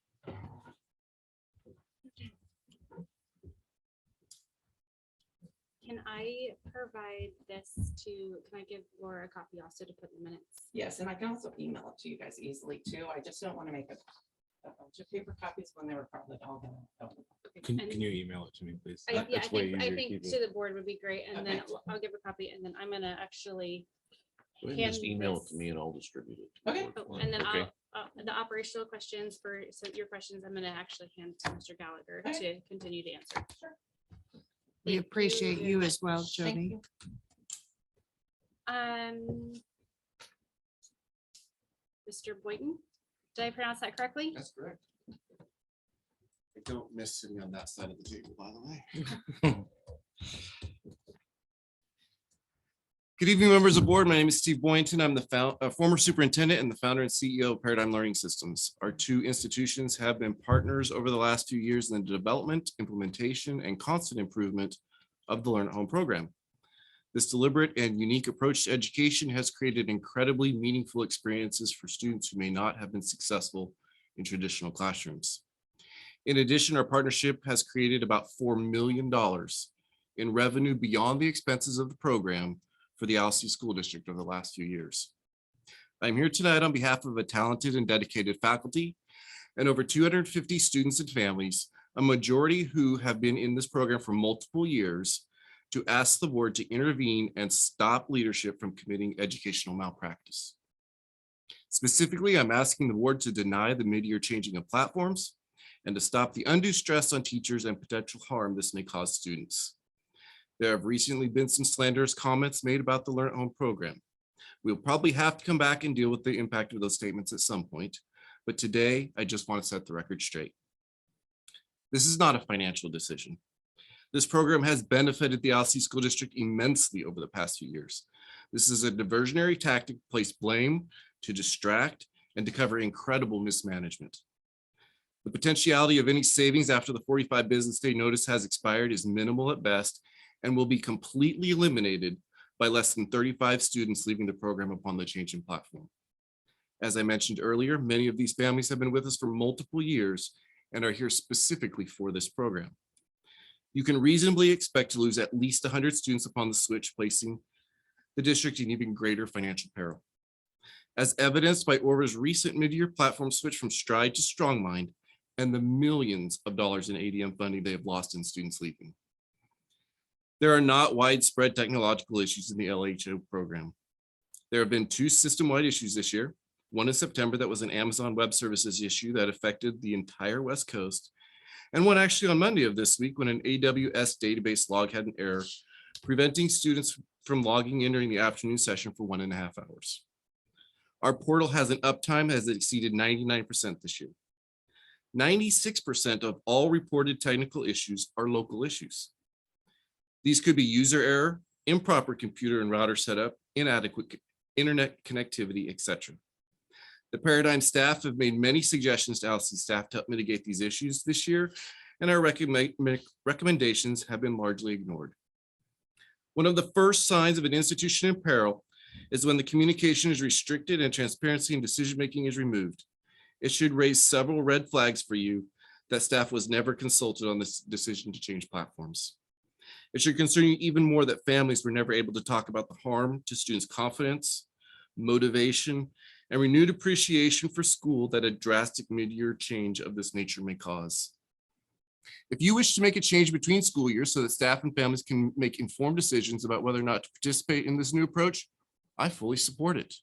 Can I provide this can I give Laura a copy also to put in the minutes? Yes, and I can also email it to you guys easily too. I just don't want to make a bunch of paper copies when they were probably all gonna. Can you email it to me, please? Yeah, I That's way think easier to keep to it. the board would be great, and then Okay. I'll give a copy, and then I'm gonna actually. Go ahead and just hand email it this- to me and I'll distribute it. to the Okay. board. Oh, and then Okay. the operational questions so your questions, I'm gonna actually hand to Mr. Gallagher to continue to answer. We Thank appreciate very you as much. well, Thank Jody. you. Mr. Boynton, did I pronounce that correctly? That's correct. I don't miss sitting on that side of the table, by the way. Good evening, members of the board. My name is Steve Boynton. I'm the former superintendent and the founder and CEO of Paradigm Learning Systems. Our two institutions have been partners over the last few years in the development, implementation, and constant improvement of the Learn at Home program. This deliberate and unique approach to education has created incredibly meaningful experiences for students who may not have been successful in traditional classrooms. In addition, our partnership has created about $4 million in revenue beyond the expenses of the program for the Alcee School District over the last few years. I'm here tonight on behalf of a talented and dedicated faculty and over 250 students and families, a majority who have been in this program for multiple years, to ask the board to intervene and stop leadership from committing educational malpractice. Specifically, I'm asking the board to deny the mid-year changing of platforms and to stop the undue stress on teachers and potential harm this may cause students. There have recently been some slanderous comments made about the Learn at Home program. We'll probably have to come back and deal with the impact of those statements at some point, but today I just want to set the record straight. This is not a financial decision. This program has benefited the Alsea School District immensely over the past few years. This is a diversionary tactic to place blame, to distract, and to cover incredible mismanagement. The potentiality of any savings after the 45 business day notice has expired is minimal at best and will be completely eliminated by less than 35 students leaving the program upon the change in platform. As I mentioned earlier, many of these families have been with us for multiple years and are here specifically for this program. You can reasonably expect to lose at least 100 students upon the switch, placing the district in even greater financial peril. As evidenced by Orva's recent mid-year platform switch from Stride to StrongMind and the millions of dollars in ADM funding they have lost in students leaving. There are not widespread technological issues in the LHO program. There have been 2 system-wide issues this year. One in September that was an Amazon Web Services issue that affected the entire West Coast. And one actually on Monday of this week when an AWS database log had an error, preventing students from logging in during the afternoon session for 1.5 hours. Our portal has an uptime has exceeded 99% this year. 96% of all reported technical issues are local issues. These could be user error, improper computer and router setup, inadequate internet connectivity, etc. The Paradigm staff have made many suggestions to Alsea staff to help mitigate these issues this year, and our recommendations have been largely ignored. One of the first signs of an institution in peril is when the communication is restricted and transparency in decision-making is removed. It should raise several red flags for you that staff was never consulted on this decision to change platforms. It should concern you even more that families were never able to talk about the harm to students' confidence, motivation, and renewed appreciation for school that a drastic mid-year change of this nature may cause. If you wish to make a change between school years so that staff and families can make informed decisions about whether or not to participate in this new approach, I fully support it.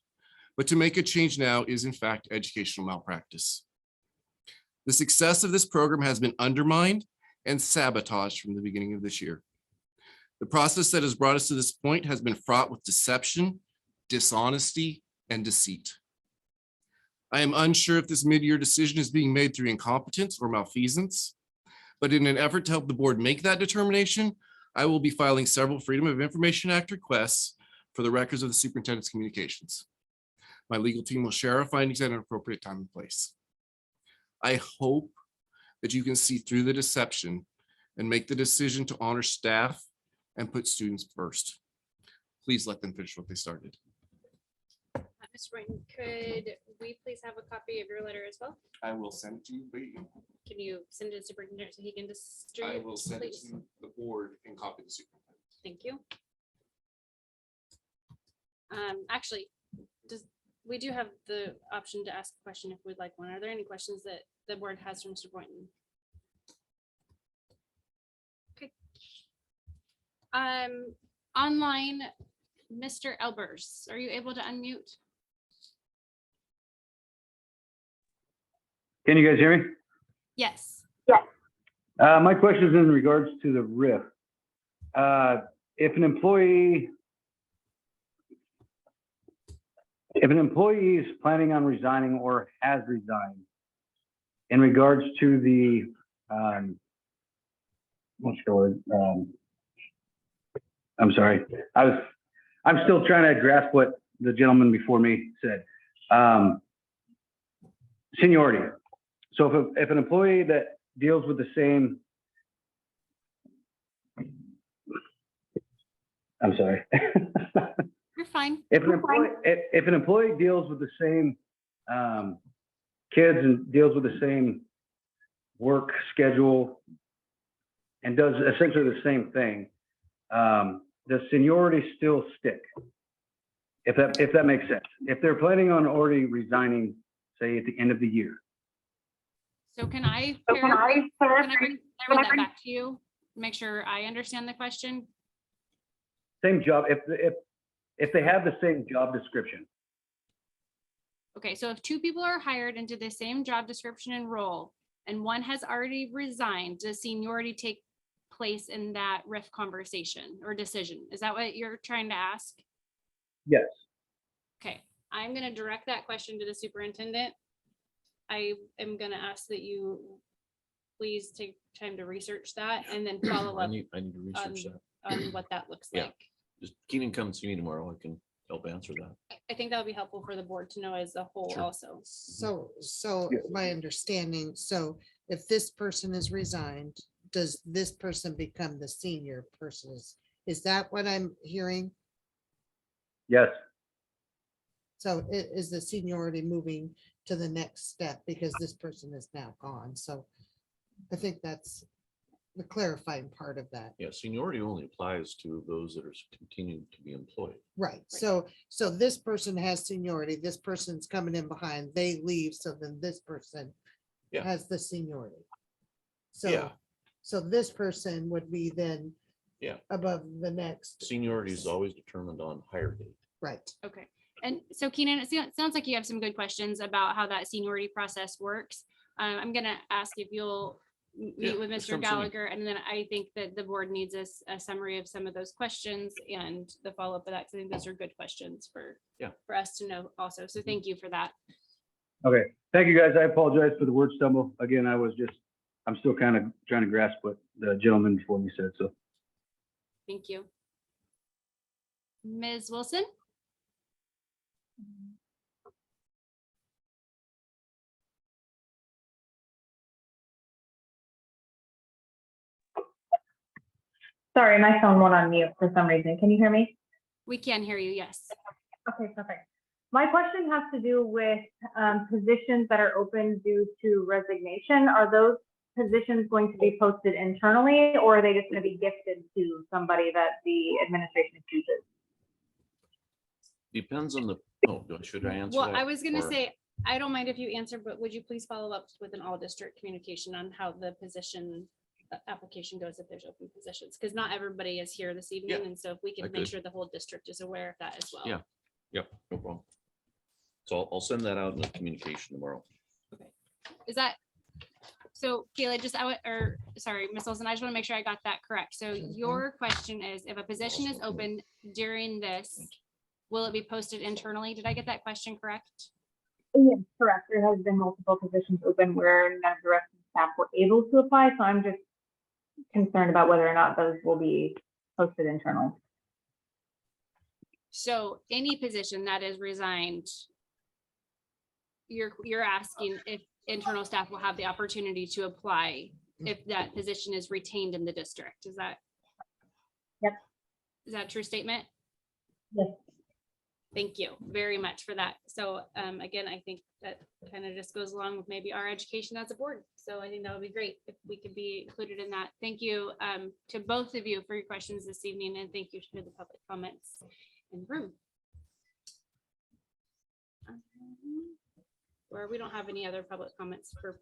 But to make a change now is in fact educational malpractice. The success of this program has been undermined and sabotaged from the beginning of this year. The process that has brought us to this point has been fraught with deception, dishonesty, and deceit. I am unsure if this mid-year decision is being made through incompetence or malfeasance, but in an effort to help the board make that determination, I will be filing several Freedom of Information Act requests for the records of the superintendent's communications. My legal team will share our findings at an appropriate time and place. I hope that you can see through the deception and make the decision to honor staff and put students first. Please let them finish what they started. Mr. Boynton, could we please have a copy of your letter as well? I will send it to you, but Can you send it to superintendent so he can I distribute? will send it please? to the board and copy the superintendent. Thank you. Actually, we do have the option to ask a question if we'd like one. Are there any questions that the board has for Mr. Boynton? Okay. Online, Mr. Elbers, are you able to unmute? Can you guys hear me? Yes. My question is in regards to the RIF. If an employee is planning on resigning or has resigned, in regards to the, what's the word? I'm sorry. I'm still trying to grasp what the gentleman before me said. Seniority. So if an employee that deals with the same, I'm sorry. You're fine. If an employee deals with the same kids and deals with the same work schedule and does essentially the same thing, does seniority still stick? If that makes sense. If they're planning on already resigning, say at the end of the year. So can I read that back to you? Make sure I understand the question. Same job, if they have the same job description. Okay, so if two people are hired into the same job description and role, and one has already resigned, does seniority take place in that RIF conversation or decision? Is that what you're trying to ask? Yes. Okay, I'm gonna direct that question to the superintendent. I am gonna ask that you please take time to research that and then follow I up need to research that. on what that looks Yeah. like. Just Keenan comes to me tomorrow. I can help answer that. I think that would be helpful for the board to know as a whole Sure. also. So Yeah. my understanding, so if this person is resigned, does this person become the senior person? Is that what I'm hearing? Yes. So is the seniority moving to the next step because this person is now gone? So I think that's the clarifying part of that. Yeah, seniority only applies to those that are continuing to be employed. Right, so this person has seniority, this person's coming in behind, they leave, so then this person Yeah. has the seniority. Yeah. So this person would be then Yeah. above the next, Seniority is always determined on hire date. right? Okay, and so Keenan, it sounds like you have some good questions about how that seniority process works. I'm gonna ask if you'll Yeah, meet with just Mr. come see me. Gallagher, and then I think that the board needs a summary of some of those questions and the follow-up of that, because I think those are good questions for Yeah. for us to know also. So thank you for that. Okay. Thank you, guys. I apologize for the word stumble. Again, I'm still kind of trying to grasp what the gentleman before me said, so. Thank you. Ms. Wilson? Sorry, my phone went on mute for some reason. Can you hear me? We can hear you, yes. Okay, perfect. My question has to do with positions that are open due to resignation. Are those positions going to be posted internally, or are they just going to be gifted to somebody that the administration chooses? Depends on the, should I answer Well, that? I was gonna Or- say, I don't mind if you answer, but would you please follow up with an all-district communication on how the position application goes if there's open positions? Because not everybody is here this evening, Yeah, and so if we I can make could. sure the whole district is aware of that as well. Yeah. Yep, no problem. So I'll send that out in the communication tomorrow. Is that, so Kayla, sorry, Ms. Olson, I just want to make sure I got that correct. So your question is, if a position is open during this, will it be posted internally? Did I get that question correct? Yes, correct. There has been multiple positions open where none of the rest of the staff were able to apply, so I'm just concerned about whether or not those will be posted internally. So any position that is resigned, you're asking if internal staff will have the opportunity to apply if that position is retained in the district. Is that? Yep. Is that a true statement? Yes. Thank you very much for that. So again, I think that kind of just goes along with maybe our education as a board. So I think that would be great if we could be included in that. Thank you to both of you for your questions this evening, and thank you to the public comments in the room. Or we don't have any other public comments for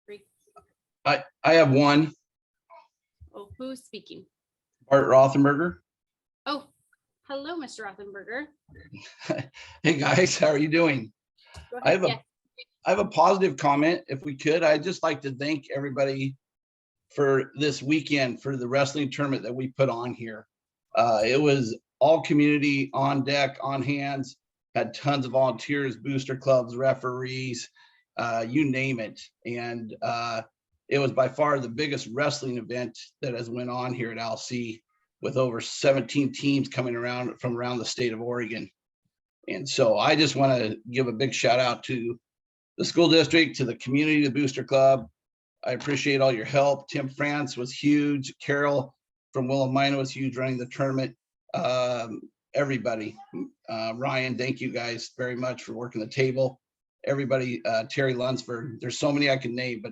free. I have one, Oh, who's speaking? Art Rothenberger. Oh, hello, Mr. Rothenberger. Hey, guys, how are you doing? Go I ahead. have a, Yes. I have a positive comment, if we could. I'd just like to thank everybody for this weekend, for the wrestling tournament that we put on here. It was all community on deck, on hands, had tons of volunteers, booster clubs, referees, you name it. And it was by far the biggest wrestling event that has went on here at LC, with over 17 teams coming around from around the state of Oregon. And so I just want to give a big shout out to the school district, to the community, the Booster Club. I appreciate all your help. Tim France was huge. Carol from Willamina was huge running the tournament. Everybody, Ryan, thank you guys very much for working the table. Everybody, Terry Lunsford, there's so many I can name, but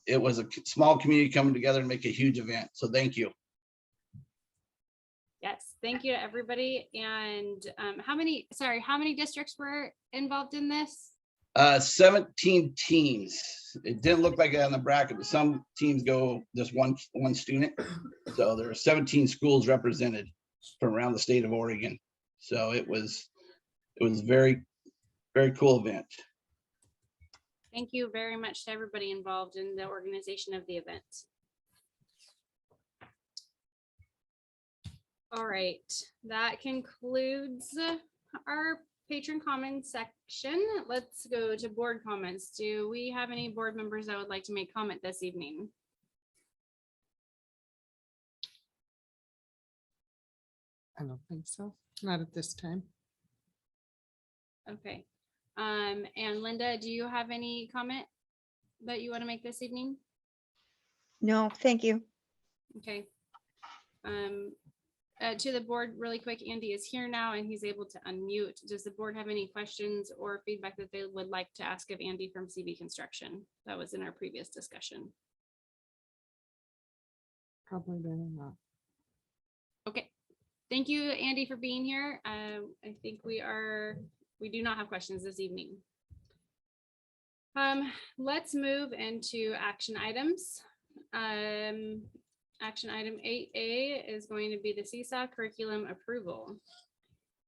it was a small community coming together and make a huge event. So thank you. Yes, thank you to everybody. And how many districts were involved in this? 17 teams. It didn't look like it on the bracket, but some teams go just one student. So there were 17 schools represented from around the state of Oregon. So it was very, very cool event. Thank you very much to everybody involved in the organization of the event. All right, that concludes our patron comments section. Let's go to board comments. Do we have any board members that would like to make comment this evening? I don't think so. Not at this time. Okay. And Linda, do you have any comment that you want to make this evening? No, thank you. Okay. To the board really quick, Andy is here now and he's able to unmute. Does the board have any questions or feedback that they would like to ask of Andy from CB Construction? That was in our previous discussion. Probably better not. Okay. Thank you, Andy, for being here. I think we do not have questions this evening. Let's move into action items. Action item 8A is going to be the Seesaw curriculum approval.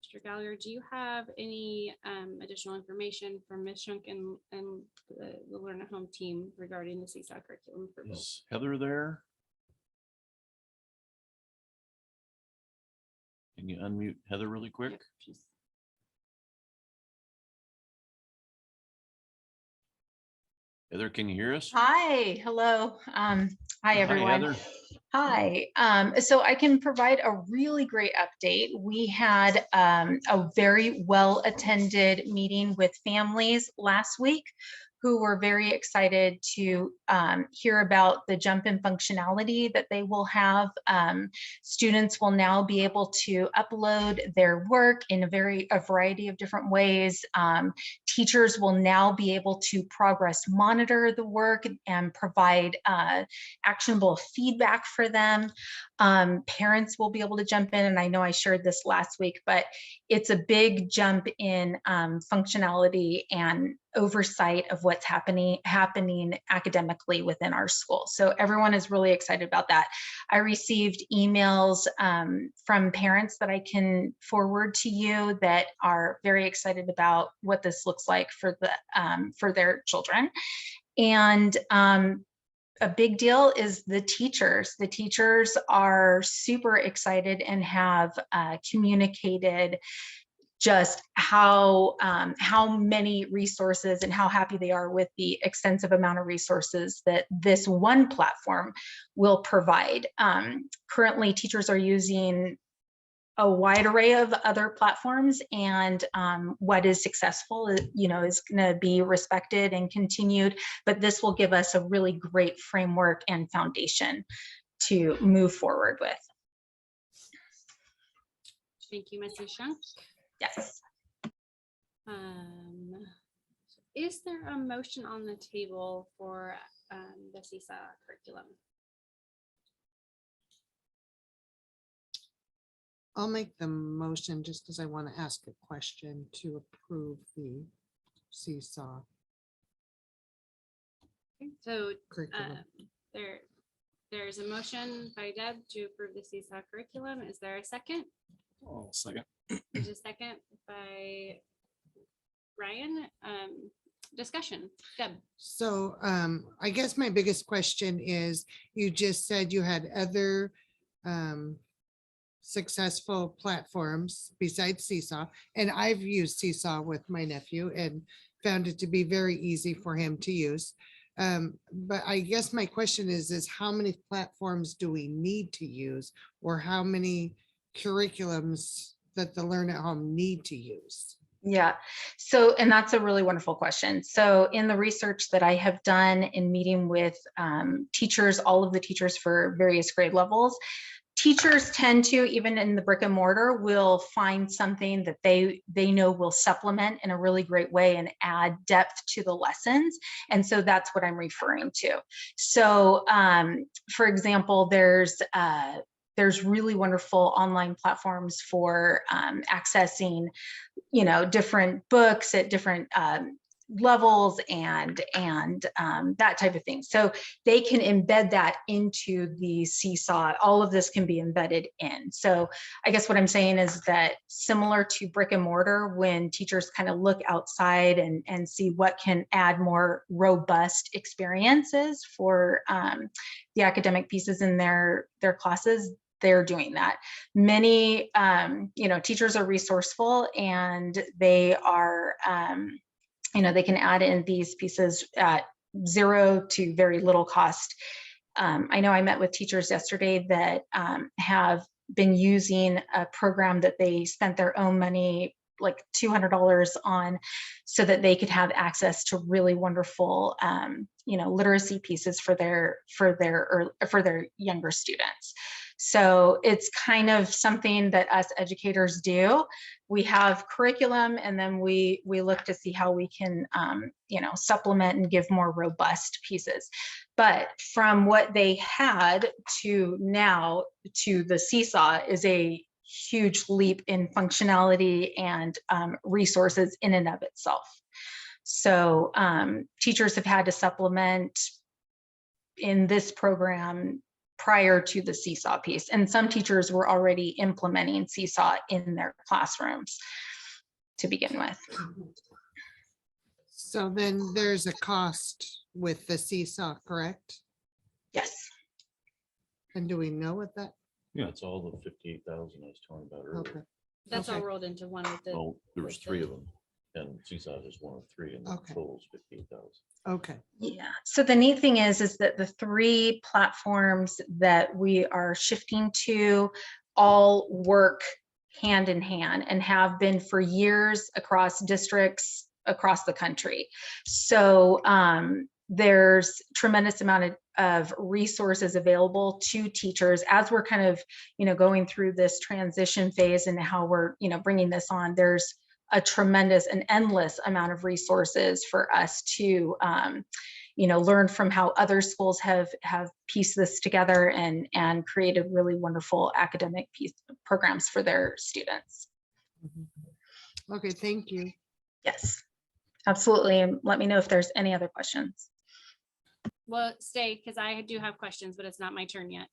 Mr. Gallagher, do you have any additional information from Ms. Shunk and the Learn at Home team regarding the Seesaw curriculum approval? Is Heather there? Can you unmute Heather really quick? Yep, she's- Heather, can you hear us? Hi, hello. Hi, everyone. Heather. Hi. So I can provide a really great update. We had a very well-attended meeting with families last week who were very excited to hear about the jump in functionality that they will have. Students will now be able to upload their work in a variety of different ways. Teachers will now be able to progress monitor the work and provide actionable feedback for them. Parents will be able to jump in, and I know I shared this last week, but it's a big jump in functionality and oversight of what's happening academically within our school. So everyone is really excited about that. I received emails from parents that I can forward to you that are very excited about what this looks like for their children. And a big deal is the teachers. The teachers are super excited and have communicated just how many resources and how happy they are with the extensive amount of resources that this one platform will provide. Currently, teachers are using a wide array of other platforms, and what is successful, is going to be respected and continued, but this will give us a really great framework and foundation to move forward with. Thank you, Mrs. Shunk. Yes. Is there a motion on the table for the Seesaw curriculum? I'll make the motion just because I want to ask a question to approve the Seesaw Okay, so curriculum. there's a motion by Deb to approve the Seesaw curriculum. Is there a second? Oh, second. There's a second by Ryan. Discussion. Deb. So I guess my biggest question is, you just said you had other successful platforms besides Seesaw, and I've used Seesaw with my nephew and found it to be very easy for him to use. But I guess my question is how many platforms do we need to use, or how many curriculums that the Learn at Home need to use? Yeah, so, and that's a really wonderful question. So in the research that I have done in meeting with teachers, all of the teachers for various grade levels, teachers tend to, even in the brick and mortar, will find something that they know will supplement in a really great way and add depth to the lessons. And so that's what I'm referring to. So for example, there's really wonderful online platforms for accessing, different books at different levels and that type of thing. So they can embed that into the Seesaw. All of this can be embedded in. So I guess what I'm saying is that similar to brick and mortar, when teachers kind of look outside and see what can add more robust experiences for the academic pieces in their classes, they're doing that. Many, teachers are resourceful, and they are, they can add in these pieces at zero to very little cost. I know I met with teachers yesterday that have been using a program that they spent their own money, like $200 on, so that they could have access to really wonderful, literacy pieces for their younger students. So it's kind of something that us educators do. We have curriculum, and then we look to see how we can, supplement and give more robust pieces. But from what they had to now to the Seesaw is a huge leap in functionality and resources in and of itself. So teachers have had to supplement in this program prior to the Seesaw piece. And some teachers were already implementing Seesaw in their classrooms to begin with. So then there's a cost with the Seesaw, correct? Yes. And do we know what that? Yeah, it's all the 58,000 I was talking about Okay. earlier. That's all Okay. rolled into one with the. Well, there was with three the- of them, and Seesaw is one of three, and the Okay. total is 58,000. Okay. Yeah. So the neat thing is that the three platforms that we are shifting to all work hand in hand and have been for years across districts across the country. So there's tremendous amount of resources available to teachers as we're kind of, going through this transition phase and how we're, bringing this on. There's a tremendous and endless amount of resources for us to, learn from how other schools have pieced this together and created really wonderful academic programs for their students. Okay, thank you. Yes, absolutely. And let me know if there's any other questions. Well, stay, because I do have questions, but it's not my turn yet.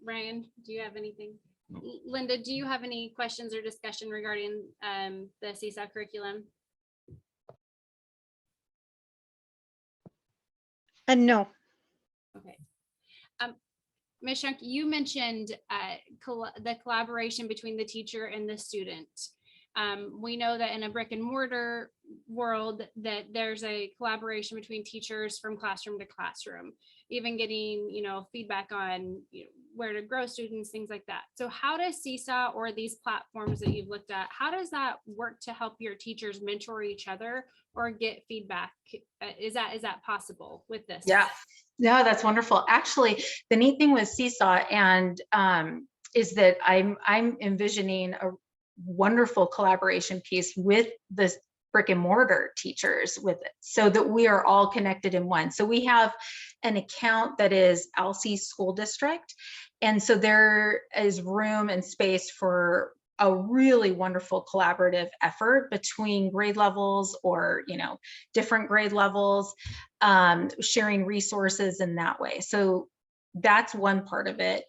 Ryan, do you have anything? No. Linda, do you have any questions or discussion regarding the Seesaw curriculum? No. Okay. Ms. Shunk, you mentioned the collaboration between the teacher and the student. We know that in a brick and mortar world that there's a collaboration between teachers from classroom to classroom, even getting, feedback on where to grow students, things like that. So how does Seesaw or these platforms that you've looked at, how does that work to help your teachers mentor each other or get feedback? Is that possible with this? Yeah, that's wonderful. Actually, the neat thing with Seesaw and is that I'm envisioning a wonderful collaboration piece with the brick and mortar teachers with it, so that we are all connected in one. So we have an account that is Alsea School District. And so there is room and space for a really wonderful collaborative effort between grade levels or, different grade levels, sharing resources in that way. So that's one part of it.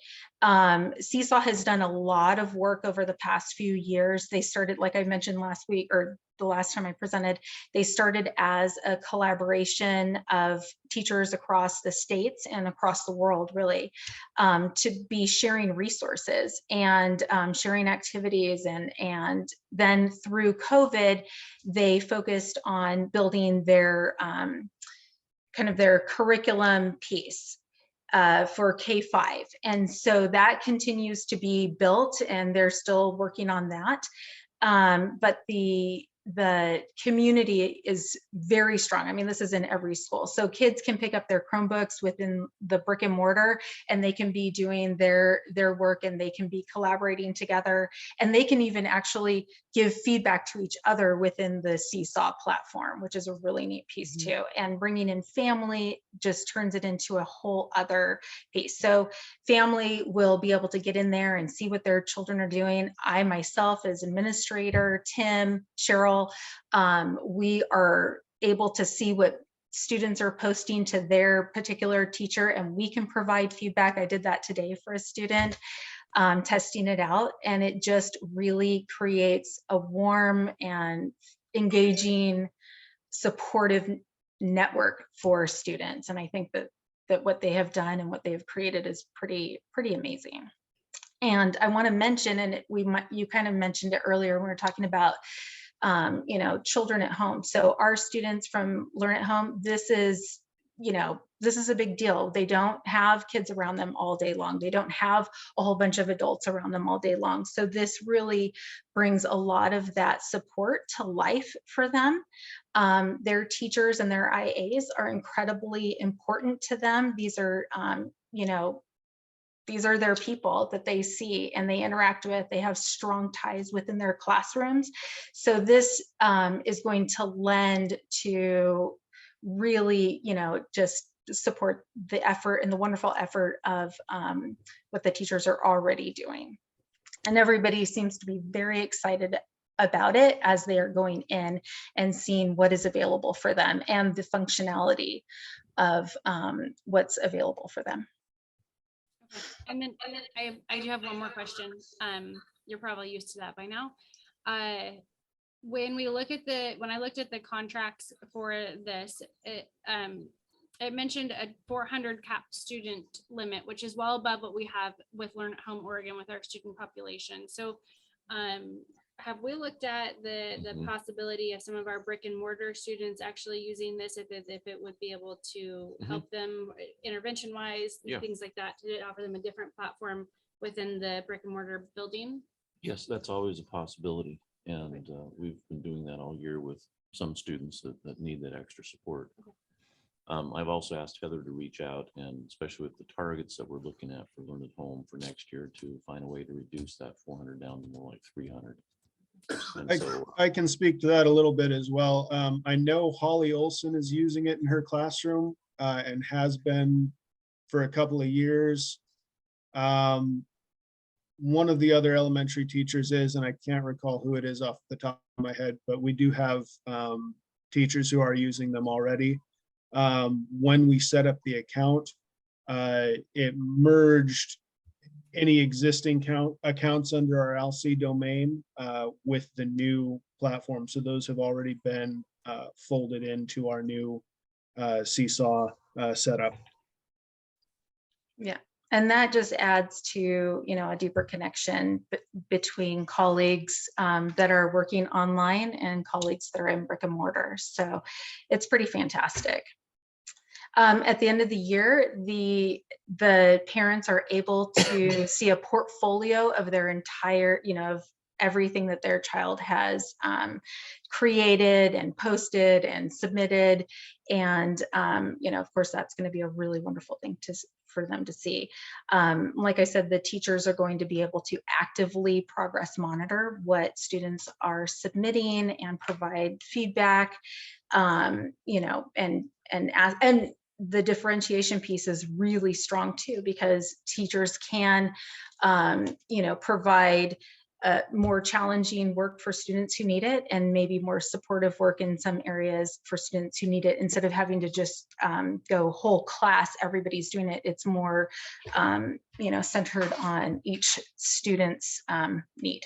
Seesaw has done a lot of work over the past few years. They started, like I mentioned last week, or the last time I presented, they started as a collaboration of teachers across the states and across the world, really, to be sharing resources and sharing activities. And then through COVID, they focused on building their kind of their curriculum piece for K-5. And so that continues to be built, and they're still working on that. But the community is very strong. I mean, this is in every school. So kids can pick up their Chromebooks within the brick and mortar, and they can be doing their work, and they can be collaborating together, and they can even actually give feedback to each other within the Seesaw platform, which is a really neat piece too. And bringing in family just turns it into a whole other piece. So family will be able to get in there and see what their children are doing. I myself as administrator, Tim, Cheryl, we are able to see what students are posting to their particular teacher, and we can provide feedback. I did that today for a student, testing it out, and it just really creates a warm and engaging, supportive network for students. And I think that what they have done and what they have created is pretty amazing. And I want to mention, and you kind of mentioned it earlier when we were talking about children at home. So our students from Learn at Home, this is a big deal. They don't have kids around them all day long. They don't have a whole bunch of adults around them all day long. So this really brings a lot of that support to life for them. Their teachers and their IAs are incredibly important to them. These are, these are their people that they see and they interact with. They have strong ties within their classrooms. So this is going to lend to really, just support the effort and the wonderful effort of what the teachers are already doing. And everybody seems to be very excited about it as they are going in and seeing what is available for them and the functionality of what's available for them. And then I do have one more question. You're probably used to that by now. When I looked at the contracts for this, it mentioned a 400 cap student limit, which is well above what we have with Learn at Home Oregon with our student population. So have we looked at the possibility of some of our brick and mortar students actually using this, if it would be able to help them intervention wise, Yeah. things like that, to offer them a different platform within the brick and mortar building? Yes, that's always a possibility. And we've been doing that all year with some students that need that extra support. I've also asked Heather to reach out, and especially with the targets that we're looking at for Learn at Home for next year, to find a way to reduce that 400 down to more like 300. And so, I can speak to that a little bit as well. I know Holly Olson is using it in her classroom and has been for a couple of years. One of the other elementary teachers is, and I can't recall who it is off the top of my head, but we do have teachers who are using them already. When we set up the account, it merged any existing accounts under our LC domain with the new platform. So those have already been folded into our new Seesaw setup. Yeah. And that just adds to, a deeper connection between colleagues that are working online and colleagues that are in brick and mortar. So it's pretty fantastic. At the end of the year, the parents are able to see a portfolio of their entire, of everything that their child has created and posted and submitted. And, of course, that's going to be a really wonderful thing for them to see. Like I said, the teachers are going to be able to actively progress monitor what students are submitting and provide feedback, and the differentiation piece is really strong too, because teachers can, provide more challenging work for students who need it, and maybe more supportive work in some areas for students who need it. Instead of having to just go whole class, everybody's doing it. It's more, centered on each student's need.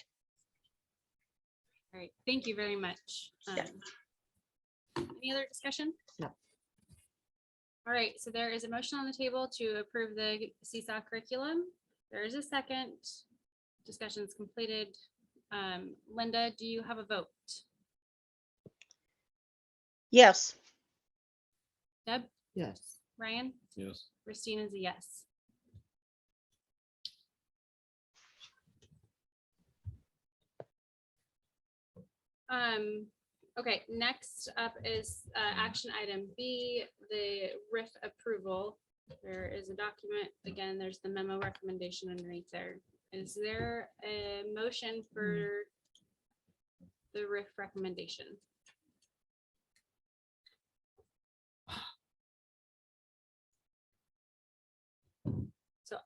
All right, thank you very much. Any other discussion? No. All right, so there is a motion on the table to approve the Seesaw curriculum. There is a second. Discussion is completed. Linda, do you have a vote? Yes. Deb? Yes. Ryan? Yes. Christine is a yes. Okay, next up is action item B, the RIF approval. There is a document, again, there's the memo recommendation underneath there. Is there a motion for the RIF recommendation? So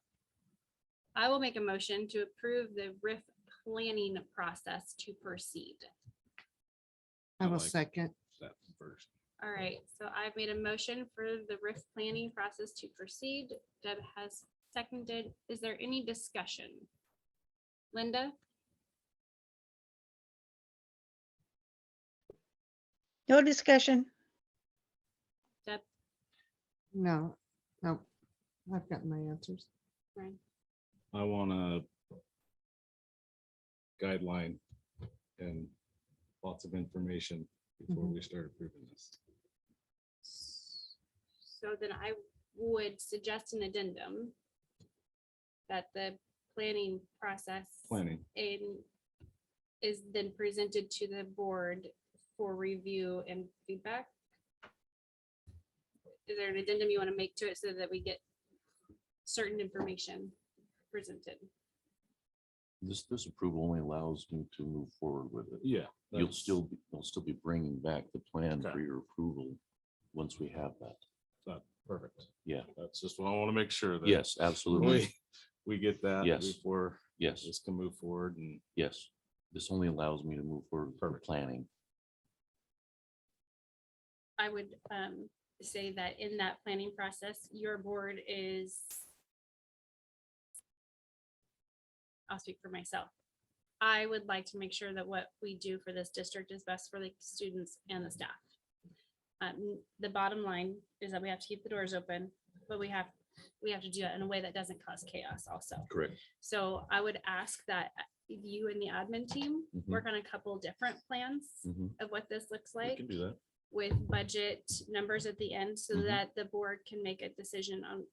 I will make a motion to approve the RIF planning process to proceed. I will like second. That first. All right, so I've made a motion for the RIF planning process to proceed. Deb has seconded. Is there any discussion? Linda? No discussion. Deb? No, no, I've gotten my answers. Ryan? I want a guideline and lots of information before we start approving this. So then I would suggest an addendum that the planning process Planning. is then presented to the board for review and feedback. Is there an addendum you want to make to it so that we get certain information presented? This approval only allows me to move forward with it. Yeah. You'll that's- still be bringing back the plan for Okay. your approval once we have that. Perfect. Yeah. That's just what I want to make sure that. Yes, absolutely. We get that Yes. before Yes, this can move forward and yes. This only allows me to move forward with the Perfect. planning. I would say that in that planning process, your board is, I'll speak for myself. I would like to make sure that what we do for this district is best for the students and the staff. The bottom line is that we have to keep the doors open, but we have to do it in a way that doesn't cause chaos also. Correct. So I would ask that you and the admin team Mhm. work on a couple different plans Mhm. of what this looks We like, can do that. with budget numbers at the end so Mhm. that the board can make a decision on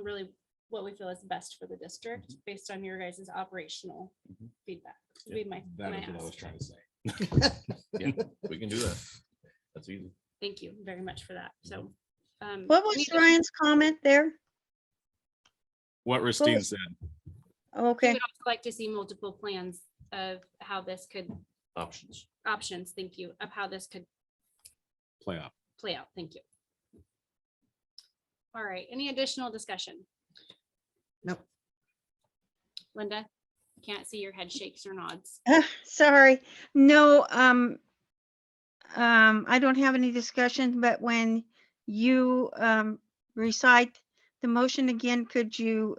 really what we feel is best for the district based on your guys' operational Mhm. feedback. Would be my that my is what I was ask. trying to say. Yeah, we can do that. That's easy. Thank you very much for that. So. What was Ryan's comment there? What Ristine was- said. We Okay, would also like to see multiple plans of how this could, Options. options, thank you, of how this could Play out. play out. Thank you. All right, any additional discussion? Nope. Linda, can't see your head shakes or nods. sorry. No, I don't have any discussion, but when you recite the motion again, could you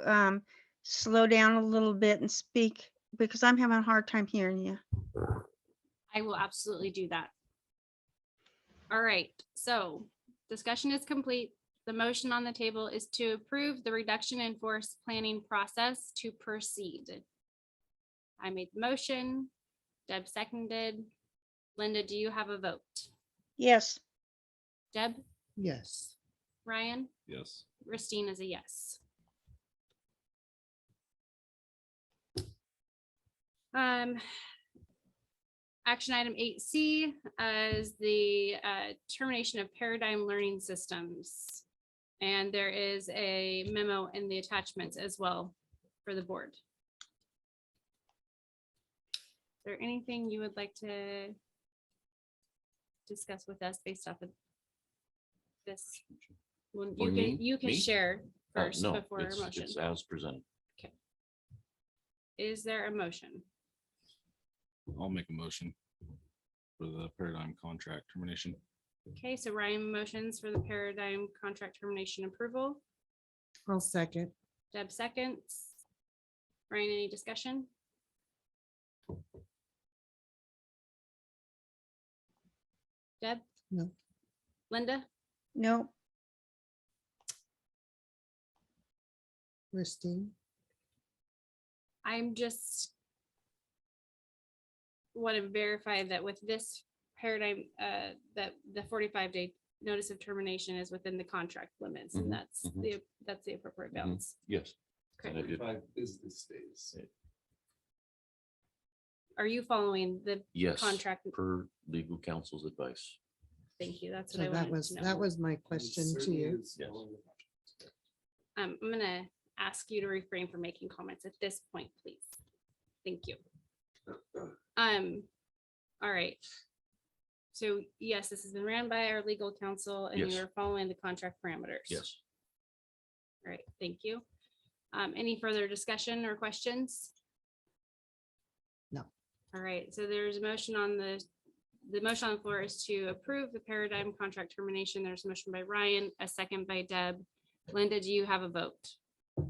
slow down a little bit and speak? Because I'm having a hard time hearing you. I will absolutely do that. All right, so discussion is complete. The motion on the table is to approve the reduction in force planning process to proceed. I made the motion. Deb seconded. Linda, do you have a vote? Yes, Deb, Yes. Ryan, Yes. Christine is a yes. Action item 8C is the termination of Paradigm Learning Systems. And there is a memo in the attachments as well for the board. Is there anything you would like to discuss with us based off of this? Well, For me? you can Me? share first No, before our it's motion. as presented. Is there a motion? I'll make a motion for the Paradigm contract termination. Okay, so Ryan motions for the Paradigm contract termination approval. I'll second. Deb seconds. Ryan, any discussion? Deb? No. Linda? no, Christine. I'm just want to verify that with this paradigm, that the 45-day notice of termination is within the contract limits, and Mhm, that's mhm. the appropriate Mhm. balance. Yes. Okay. And I did- business days. Are you following the Yes, contract? per legal counsel's advice. Thank you. That's what So I that wanted was, to that know. was my question to you. Yes. I'm gonna ask you to refrain from making comments at this point, please. Thank you. All right. So yes, this has been ran by our legal counsel and Yes. you're following the contract parameters. Yes. All right, thank you. Any further discussion or questions? No. All right, so there's a motion on the motion on the floor is to approve the Paradigm contract termination. There's a motion by Ryan, a second by Deb. Linda, do you have a vote?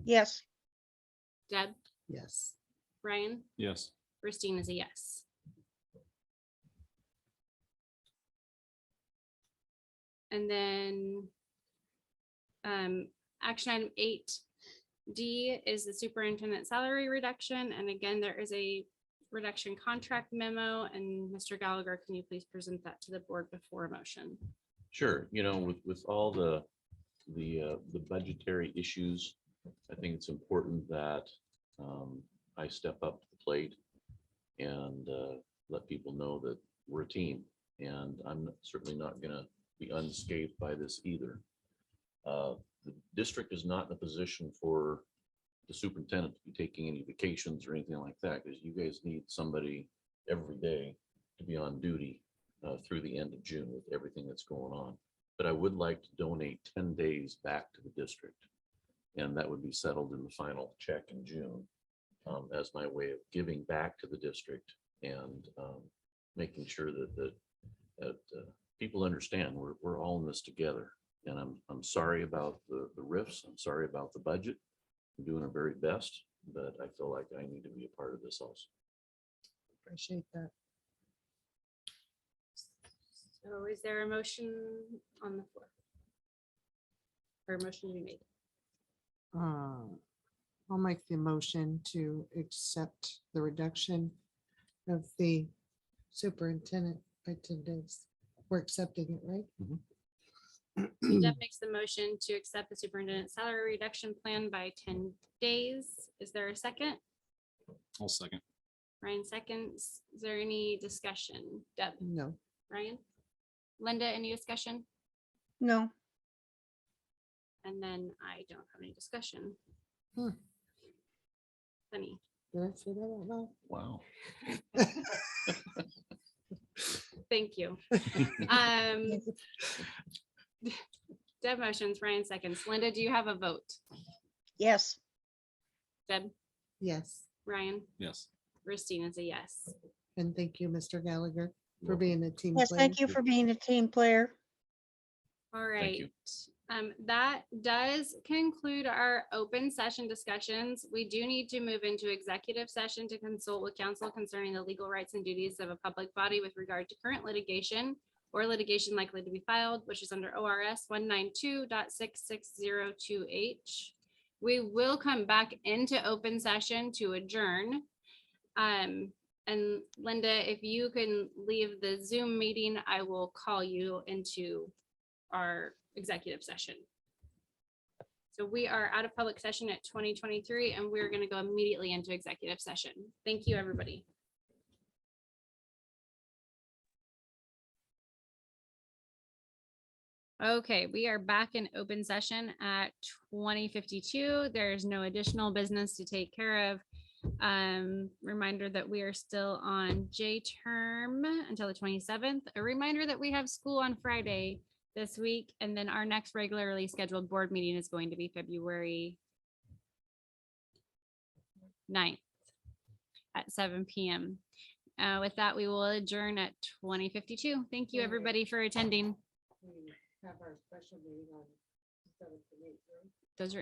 Yes, Deb, Yes. Ryan, Yes. Christine is a yes. And then action item 8D is the superintendent salary reduction. And again, there is a reduction contract memo. And Mr. Gallagher, can you please present that to the board before a motion? Sure, with all the budgetary issues, I think it's important that I step up to the plate and let people know that we're a team. And I'm certainly not gonna be unscathed by this either. The district is not in a position for the superintendent to be taking any vacations or anything like that, because you guys need somebody every day to be on duty through the end of June with everything that's going on. But I would like to donate 10 days back to the district. And that would be settled in the final check in June as my way of giving back to the district and making sure that people understand we're all in this together. And I'm sorry about the rifts. I'm sorry about the budget. I'm doing our very best, but I feel like I need to be a part of this also. Appreciate that. So is there a motion on the floor? Or a motion to be made? I'll make the motion to accept the reduction of the superintendent by 10 days. We're accepting it, right? Deb makes the motion to accept the superintendent salary reduction plan by 10 days. Is there a second? I'll second. Ryan seconds. Is there any discussion? Deb, No. Ryan? Linda, any discussion? no, And then I don't have any discussion. Hmm. Sunny, Did I say that out loud? Wow. thank you. Deb motions, Ryan seconds. Linda, do you have a vote? yes, Deb, Yes. Ryan, Yes. Christine is a yes. And thank you, Mr. Gallagher, for being a team yes, player. thank you for being a team player. All Thank right. you. That does conclude our open session discussions. We do need to move into executive session to consult with counsel concerning the legal rights and duties of a public body with regard to current litigation or litigation likely to be filed, which is under ORS 192.6602H. We will come back into open session to adjourn. And Linda, if you can leave the Zoom meeting, I will call you into our executive session. So we are out of public session at 2023, and we're going to go immediately into executive session. Thank you, everybody. Okay, we are back in open session at 20:52. There's no additional business to take care of. Reminder that we are still on J term until the 27th. A reminder that we have school on Friday this week, and then our next regularly scheduled board meeting is going to be February 9th at 7 p.m. With that, we will adjourn at 20:52. Thank you, everybody, for attending. We have our special meeting on 7th and 8th, right? Those are